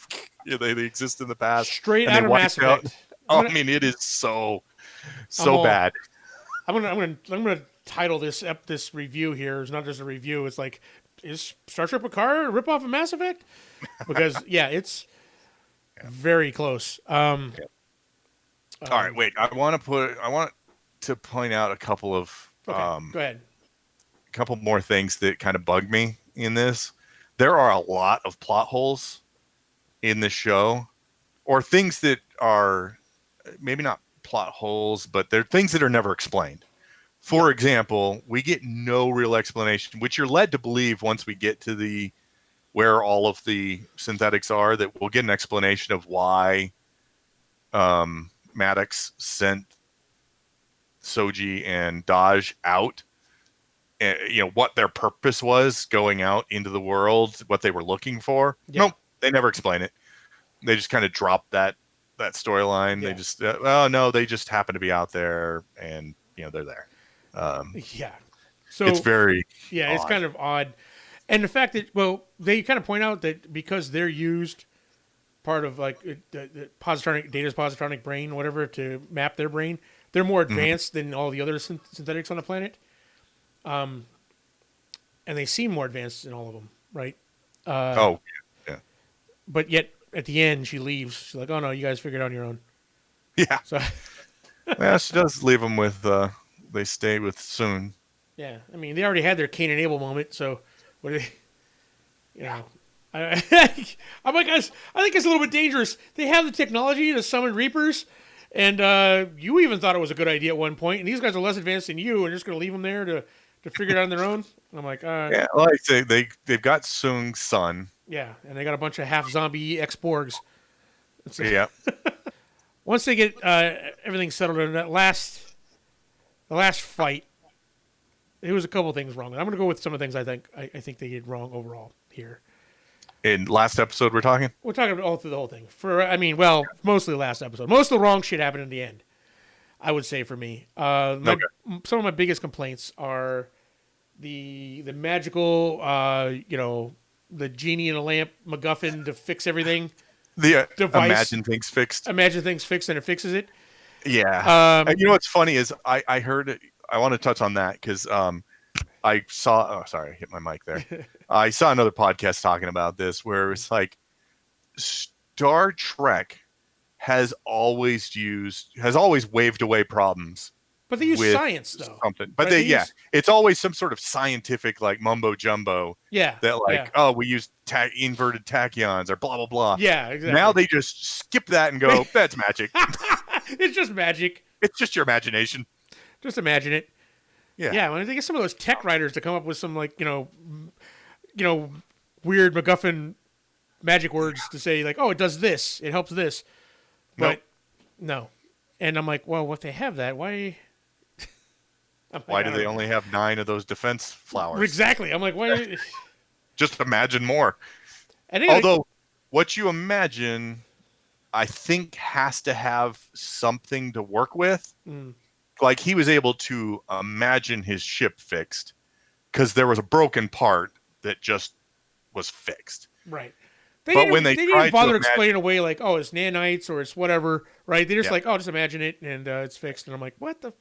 exist in the past.
Straight out of Mass Effect.
I mean, it is so bad.
I'm gonna title this review here. It's not just a review. It's like, is Star Trek Picard a ripoff of Mass Effect? Because it's very close.
All right, wait. I want to point out a couple of
go ahead.
A couple more things that kind of bug me in this. There are a lot of plot holes in the show, or things that are maybe not plot holes, but they're things that are never explained. For example, we get no real explanation, which you're led to believe once we get to where all of the synthetics are, that we'll get an explanation of why Maddox sent Soji and Daj out, and what their purpose was going out into the world, what they were looking for. Nope, they never explain it. They just kind of drop that storyline. They just they just happen to be out there, and they're there.
So
it's very odd.
It's kind of odd, and the fact that they kind of point out that because they're used part of like the data's positronic brain, whatever, to map their brain, they're more advanced than all the other synthetics on the planet, and they seem more advanced than all of them, right? But yet at the end she leaves. She's like, "Oh no, you guys figure it out on your own."
Yeah.
So
she does leave them with. They stay with Soon.
Yeah, I mean, they already had their Cain and Abel moment, so what do they? I'm like, guys, I think it's a little bit dangerous. They have the technology to summon Reapers, and you even thought it was a good idea at one point, and these guys are less advanced than you, and you're just going to leave them there to figure it out on their own. And I'm like,
like I say, they've got Soong's son.
Yeah, and they got a bunch of half zombie ex-Borgs.
Yeah.
Once they get everything settled in the last fight, there was a couple things wrong. I'm going to go with some of the things I think they did wrong overall here.
In last episode, we're talking
about all through the whole thing. Mostly last episode. Most of the wrong shit happened in the end, I would say, for me. Some of my biggest complaints are the magical, the genie in a lamp MacGuffin to fix everything.
The
device.
Imagine things fixed, and it fixes it. Yeah. And what's funny is I heard it. I want to touch on that because I saw. Oh, sorry, I hit my mic there. I saw another podcast talking about this where it's like Star Trek has always waved away problems
But they use
with
science though.
something. But
Right?
it's always some sort of scientific like mumbo jumbo
Yeah.
that like,
Yeah.
oh, we use inverted tachyons or blah blah blah.
Yeah. Exactly.
Now they just skip that and go, that's magic.
It's just magic.
It's just your imagination.
Just imagine it.
Yeah.
Yeah. When I think of some of those tech writers to come up with some like weird MacGuffin magic words to say like, oh, it does this, it helps this, but no. And I'm like, well, if they have that, why?
Why do they only have 9 of those defense flowers?
Exactly. I'm like, why?
Just imagine more. Although, what you imagine, I think, has to have something to work with.
Mm.
Like, he was able to imagine his ship fixed because there was a broken part that just was fixed.
Right.
They didn't
bother explaining away like, oh, it's nanites or it's whatever, right? They just like, oh, just imagine it and it's fixed. And I'm like, what the?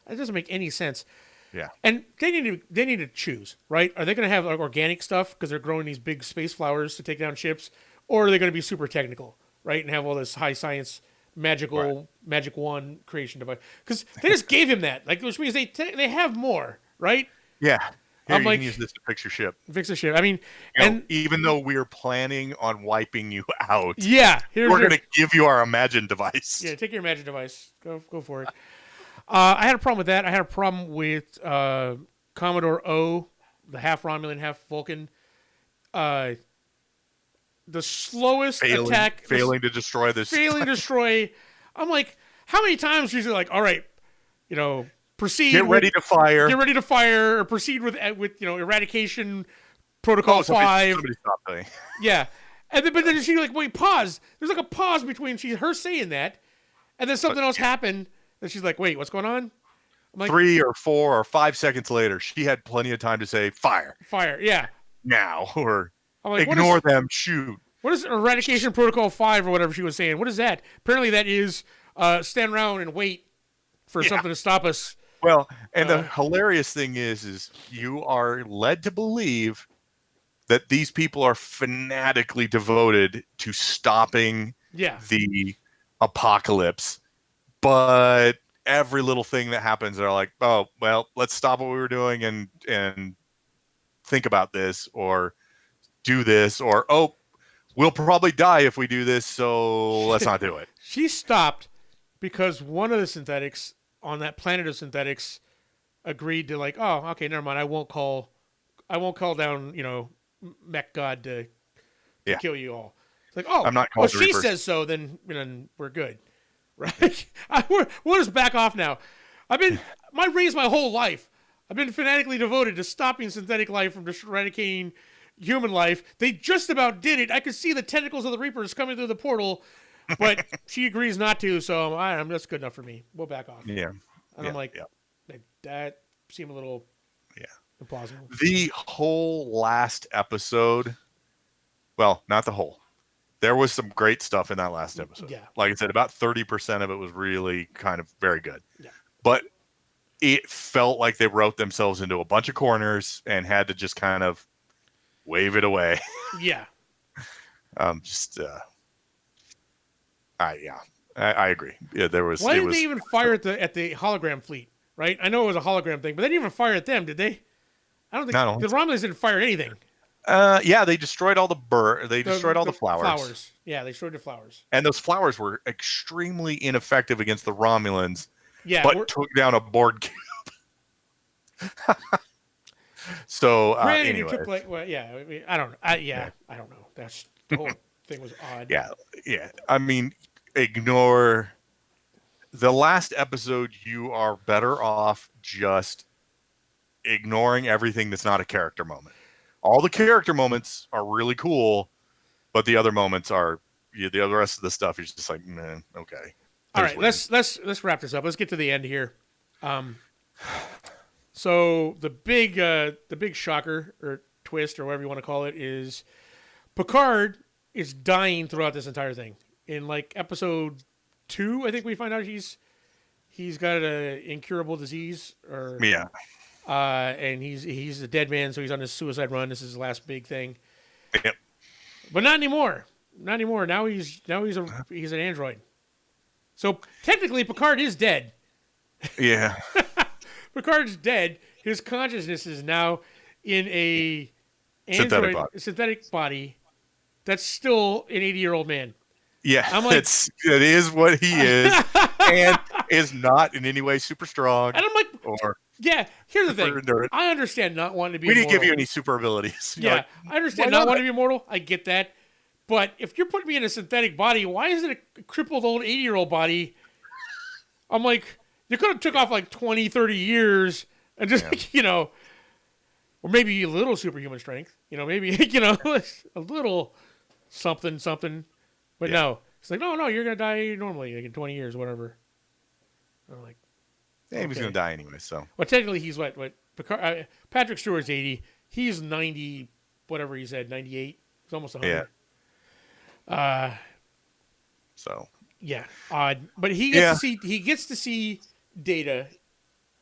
That doesn't make any sense.
Yeah.
And they need to choose, right? Are they going to have like organic stuff because they're growing these big space flowers to take down ships, or are they going to be super technical, right? And have all this high science magic wand creation device? Because they just gave him that, like, which means they have more, right?
Yeah. Here,
I'm
you
like,
can use this to fix your ship.
Fix the ship. I mean,
even though we're planning on wiping you out,
yeah,
we're going to give you our Imagine device.
Yeah, take your Imagine device. Go for it. I had a problem with that. I had a problem with Commodore O, the half Romulan, half Vulcan. The slowest attack.
Failing to destroy this.
Failing to destroy. I'm like, how many times usually like, all right, proceed.
Get ready to fire.
Get ready to fire, or proceed with eradication protocol 5.
Somebody stop me.
Yeah. But then she like, wait, pause. There's like a pause between her saying that, and then something else happened. And she's like, wait, what's going on? I'm like,
3 or 4 or 5 seconds later, she had plenty of time to say, fire.
Fire, yeah.
Now, or
like,
ignore them, shoot.
What is Eradication Protocol 5 or whatever she was saying? What is that? Apparently that is stand around and wait for something to stop us.
Well, and the hilarious thing is you are led to believe that these people are fanatically devoted to stopping the apocalypse. But every little thing that happens, they're like, oh, well, let's stop what we were doing and think about this or do this, or, oh, we'll probably die if we do this, so let's not do it.
She stopped because one of the synthetics on that planet of synthetics agreed to like, oh, okay, never mind. I won't call down, Mech God to kill you all. It's like, oh,
I'm not called
she says so, then we're good. Right? We'll just back off now. Raised my whole life. I've been fanatically devoted to stopping synthetic life from eradicating human life. They just about did it. I could see the tentacles of the Reapers coming through the portal, but she agrees not to, so that's good enough for me. We'll back off.
Yeah.
And I'm like, that seemed a little implausible.
The whole last episode, well, not the whole. There was some great stuff in that last episode.
Yeah.
Like I said, about 30% of it was really kind of very good.
Yeah.
But it felt like they wrote themselves into a bunch of corners and had to just kind of wave it away.
Yeah.
I agree. Yeah, there was.
Why didn't they even fire at the hologram fleet? Right? I know it was a hologram thing, but they didn't even fire at them, did they? I don't think the Romulans didn't fire at anything.
They destroyed all the destroyed all the flowers.
Yeah, they destroyed the flowers.
And those flowers were extremely ineffective against the Romulans.
Yeah,
but took down a board cube. So anyway,
I don't know. I don't know. That's the whole thing was odd.
Yeah. I mean, ignore the last episode. You are better off just ignoring everything that's not a character moment. All the character moments are really cool, but the other moments are the rest of the stuff is just like, man, okay.
All right, let's wrap this up. Let's get to the end here. So the big shocker or twist or whatever you want to call it is Picard is dying throughout this entire thing. In like episode 2, I think we find out he's got an incurable disease and he's a dead man, so he's on his suicide run. This is his last big thing.
Yep.
But not anymore. Not anymore. He's an android. So technically, Picard is dead.
Yeah.
Picard's dead. His consciousness is now in a
Synthetic
android
body.
synthetic body that's still an 80-year-old man.
Yeah,
I'm like,
it is what he is, and is not in any way super strong
and I'm like,
or
yeah. Here's the thing.
super endurance.
I understand not wanting to be
We didn't
immortal.
give you any super abilities. You're
Yeah,
like,
I understand
why
not
not?
wanting to be immortal. I get that. But if you're putting me in a synthetic body, why is it a crippled old 80-year-old body? I'm like, you could have took off like 20, 30 years and just, or maybe a little superhuman strength. Maybe, a little something. But
Yeah.
no. It's like, no, you're going to die normally, like in 20 years, whatever. I'm like,
Yeah, he was
okay.
going to die anyway. So
Well, technically, he's what Picard, Patrick Stewart's 80. He's 90, whatever he said, 98. He's almost 100.
so
Yeah, odd. But he gets to see Data,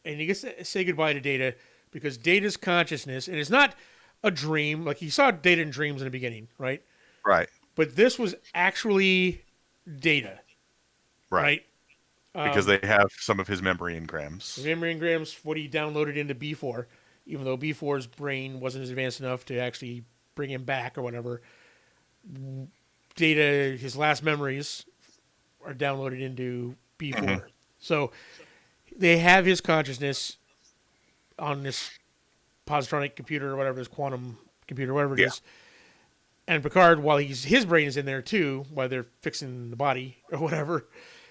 and he gets to say goodbye to Data because Data's consciousness, and it's not a dream. Like he saw Data in dreams in the beginning, right?
right,
But this was actually Data, right?
because they have some of his memory engrams.
Memory engrams, what he downloaded into B4, even though B4's brain wasn't as advanced enough to actually bring him back or whatever. Data, his last memories are downloaded into B4.
Mm-hmm.
So they have his consciousness on this positronic computer or whatever, this quantum computer, whatever it is. And Picard, while his brain is in there too, while they're fixing the body or whatever,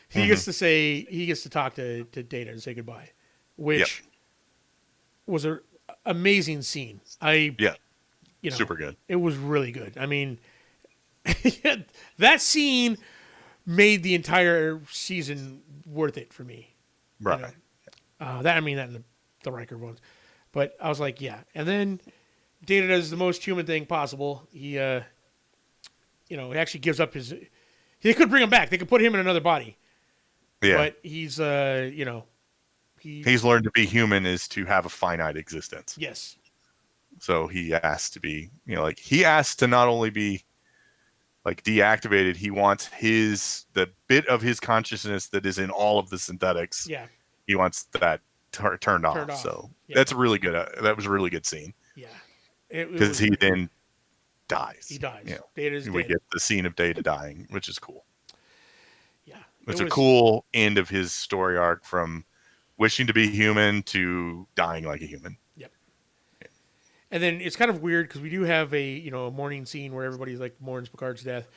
he gets to talk to Data and say goodbye, which was an amazing scene.
Super good.
It was really good. I mean, that scene made the entire season worth it for me.
Right.
That in the Riker ones, but I was like, yeah. And then Data does the most human thing possible. He, he actually gives up his. They could bring him back. They could put him in another body.
Yeah.
But he's,
he's learned to be human is to have a finite existence.
Yes.
So he asked to be, he asked to not only be like deactivated, he wants the bit of his consciousness that is in all of the synthetics.
Yeah.
He wants that turned off. So that's really good. That was a really good scene.
Yeah.
Because he then dies.
He dies.
We get the scene of Data dying, which is cool.
Yeah.
It's a cool end of his story arc from wishing to be human to dying like a human.
Yep. Yeah. And then it's kind of weird because we do have a mourning scene where everybody's like mourns Picard's death,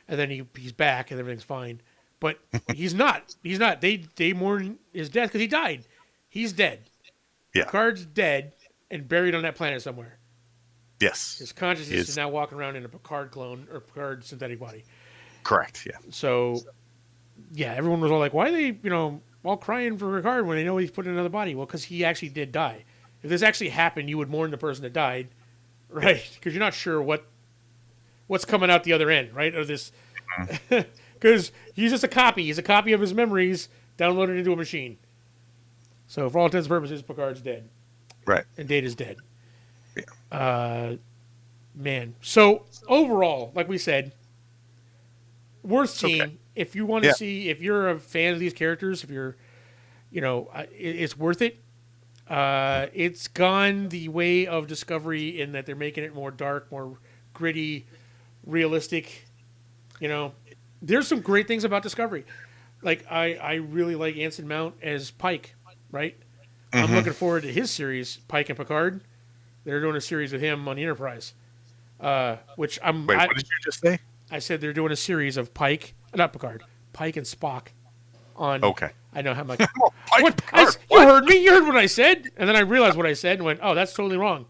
and then he's back and everything's fine, but he's not. He's not. They mourn his death because he died. He's dead.
Yeah.
Picard's dead and buried on that planet somewhere.
Yes.
His consciousness is now walking around in a Picard clone or Picard synthetic body.
Correct. Yeah.
So, yeah, everyone was all like, "Why are they, all crying for Picard when they know he's put in another body?" Well, because he actually did die. If this actually happened, you would mourn the person that died, right? Because you're not sure what's coming out the other end, right? Of this, because he's just a copy. He's a copy of his memories downloaded into a machine. So, for all intents and purposes, Picard's dead,
right?
And Data's dead.
Yeah.
Man. So overall, like we said, worth seeing. Okay. If you want to see, if you're a fan of these characters, if you're, it's worth it. It's gone the way of Discovery in that they're making it more dark, more gritty, realistic. There's some great things about Discovery. Like I really like Anson Mount as Pike, right? Mm-hmm. I'm looking forward to his series, Pike and Picard. They're doing a series with him on the Enterprise, which I'm.
Wait, what did you just say?
I said they're doing a series of Pike, not Picard, Pike and Spock. On.
Okay.
I know how much.
What?
You heard me. You heard what I said, and then I realized what I said and went, "Oh, that's totally wrong."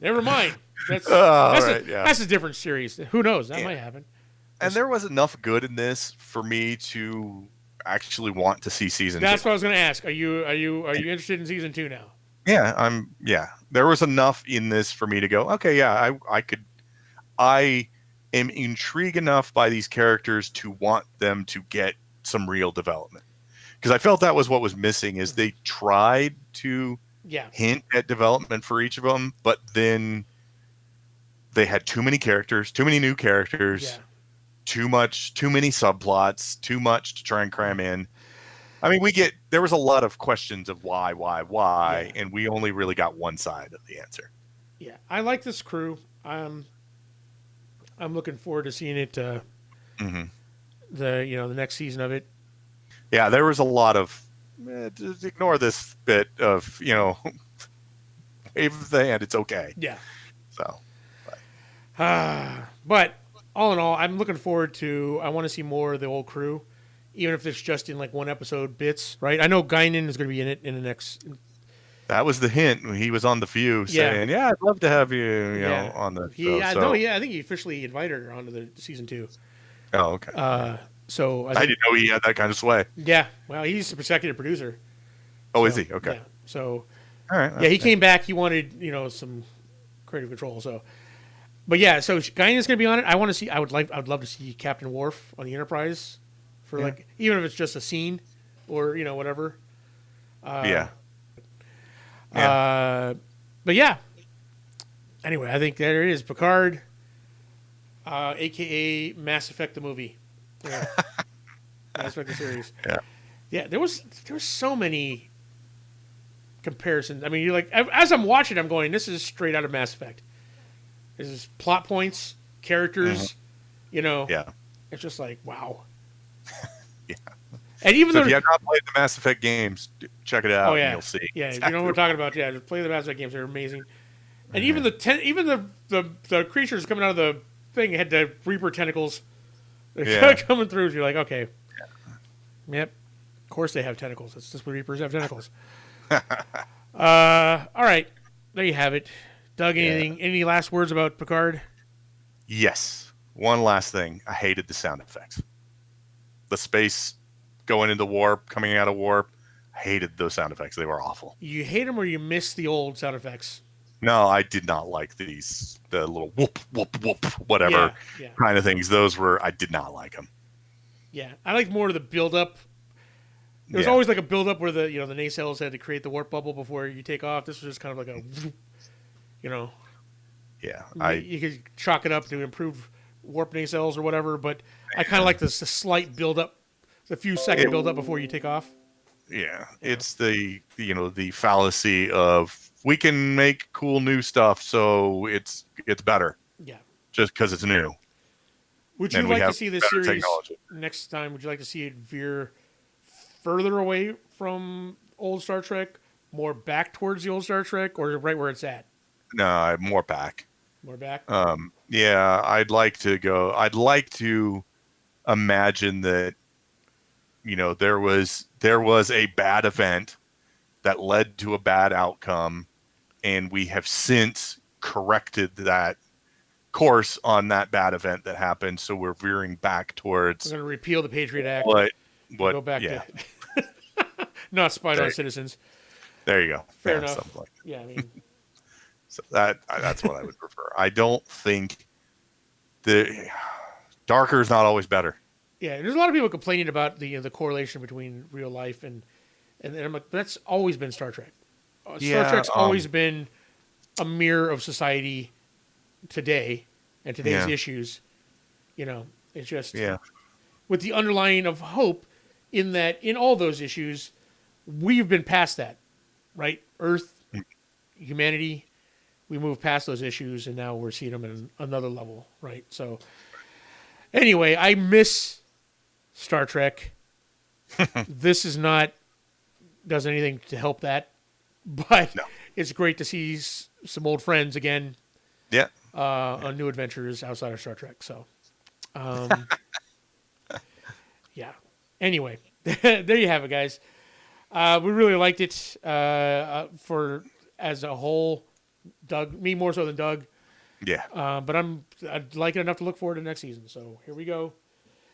Never mind. That's a different series. Who knows? That might happen.
And there was enough good in this for me to actually want to see season 2.
That's what I was going to ask. Are you interested in season 2 now?
Yeah, there was enough in this for me to go, okay, yeah, I am intrigued enough by these characters to want them to get some real development. Because I felt that was what was missing, is they tried to hint at development for each of them, but then they had too many characters, too many new characters, too many subplots, too much to try and cram in. I mean, there was a lot of questions of why,
Yeah.
and we only really got one side of the answer.
Yeah, I like this crew. I'm looking forward to seeing it.
Hmm.
The next season of it.
Yeah, there was a lot of just ignore this bit of wave the hand. It's okay.
Yeah.
So,
But all in all, I'm looking forward to. I want to see more of the old crew, even if it's just in like one episode bits. Right? I know Guinan is going to be in it in the next.
that was the hint when he was on the View saying, "Yeah, I'd love to have you,
Yeah.
on the
He,
show."
no, yeah, I think he officially invited her onto the season 2.
Oh, okay.
So
I didn't know he had that kind of sway.
Yeah, well, he's the executive producer.
Oh,
So,
is he? Okay.
Yeah. So
All right.
yeah, he came back. He wanted some creative control. So, but yeah, so Guyan's going to be on it. I want to see. I would love to see Captain Worf on the Enterprise for like even if it's just a scene or whatever.
Yeah.
But yeah. Anyway, I think there it is. Picard, aka Mass Effect the movie. Yeah. Mass Effect the series.
Yeah.
Yeah, there was so many comparisons. I mean, you're like, as I'm watching, I'm going, this is straight out of Mass Effect. This is plot points, characters,
Yeah.
It's just like, wow.
Yeah.
And even
So
though,
if you have not played the Mass Effect games, check it out.
oh yeah,
And you'll see.
yeah,
exactly.
you know what we're talking about. Yeah, just play the Mass Effect games; they're amazing. And even the creatures coming out of the thing had the Reaper tentacles. They're coming through. So you're like, okay, yep, of course they have tentacles. That's just what Reapers have tentacles. All right, there you have it. Doug, any last words about Picard?
Yes. One last thing. I hated the sound effects. The space going into warp, coming out of warp. I hated those sound effects. They were awful.
You hate them or you miss the old sound effects?
No, I did not like the little whoop, whoop, whoop, whatever kind of things. I did not like them.
Yeah. I like more of the build-up. There was always like a build-up where the nacelles had to create the warp bubble before you take off. This was just kind of like a,
Yeah.
you could chalk it up to improve warp nacelles or whatever, but I kind of like the slight build-up, the few second build-up before you take off.
Yeah. It's the fallacy of we can make cool new stuff, so it's better.
Yeah.
Just because it's new.
Would you like to see this series technology next time? Would you like to see it veer further away from old Star Trek, more back towards the old Star Trek, or right where it's at?
No, more back.
More back?
Yeah, I'd like to imagine that, there was a bad event that led to a bad outcome, and we have since corrected that course on that bad event that happened. So we're veering back towards.
We're going to repeal the Patriot Act.
What?
Go back to not spy on citizens.
There you go.
Fair enough.
Something like that.
Yeah, I mean,
so that's what I would prefer. I don't think the darker is not always better.
Yeah, there's a lot of people complaining about the correlation between real life and I'm like, that's always been Star Trek. Star Trek's always been a mirror of society today and today's issues. It's just with the underlying of hope in that in all those issues, we've been past that, right? Earth, humanity, we moved past those issues and now we're seeing them at another level, right? So anyway, I miss Star Trek. This does anything to help that, but it's great to see some old friends again.
Yeah.
On new adventures outside of Star Trek. So, yeah. Anyway, there you have it, guys. We really liked it for as a whole. Doug, me more so than Doug.
Yeah.
But I'd like it enough to look forward to next season. So here we go.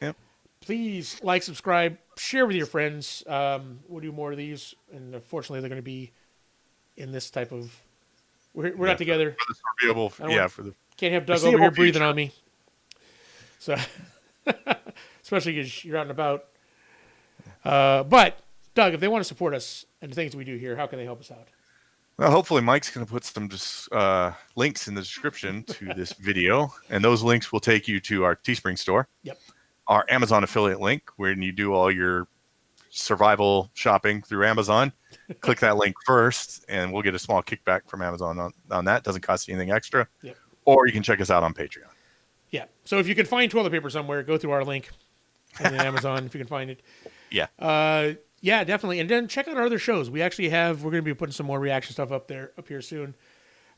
Yep.
Please like, subscribe, share with your friends. We'll do more of these, and unfortunately, they're going to be in this type of. We're not together.
For the foreseeable.
Can't have Doug over here breathing on me. So, especially because you're out and about. But Doug, if they want to support us and the things we do here, how can they help us out?
Well, hopefully Mike's going to put some links in the description to this video, and those links will take you to our Teespring store,
Yep.
our Amazon affiliate link, where you do all your survival shopping through Amazon. Click that link first, and we'll get a small kickback from Amazon on that. Doesn't cost you anything extra.
Yep.
Or you can check us out on Patreon.
Yeah. So if you can find toilet paper somewhere, go through our link on Amazon if you can find it.
Yeah.
Yeah, definitely. And then check out our other shows. We're going to be putting some more reaction stuff up here soon.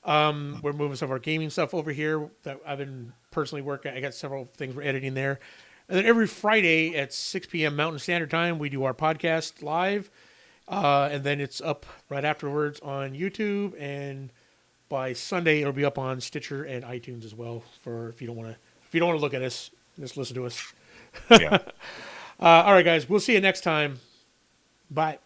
We're moving some of our gaming stuff over here that I've been personally working. I got several things we're editing there. And then every Friday at 6 p.m. Mountain Standard Time, we do our podcast live. And then it's up right afterwards on YouTube. And by Sunday, it'll be up on Stitcher and iTunes as well. For if you don't want to look at us, just listen to us.
Yeah.
All right, guys. We'll see you next time. Bye.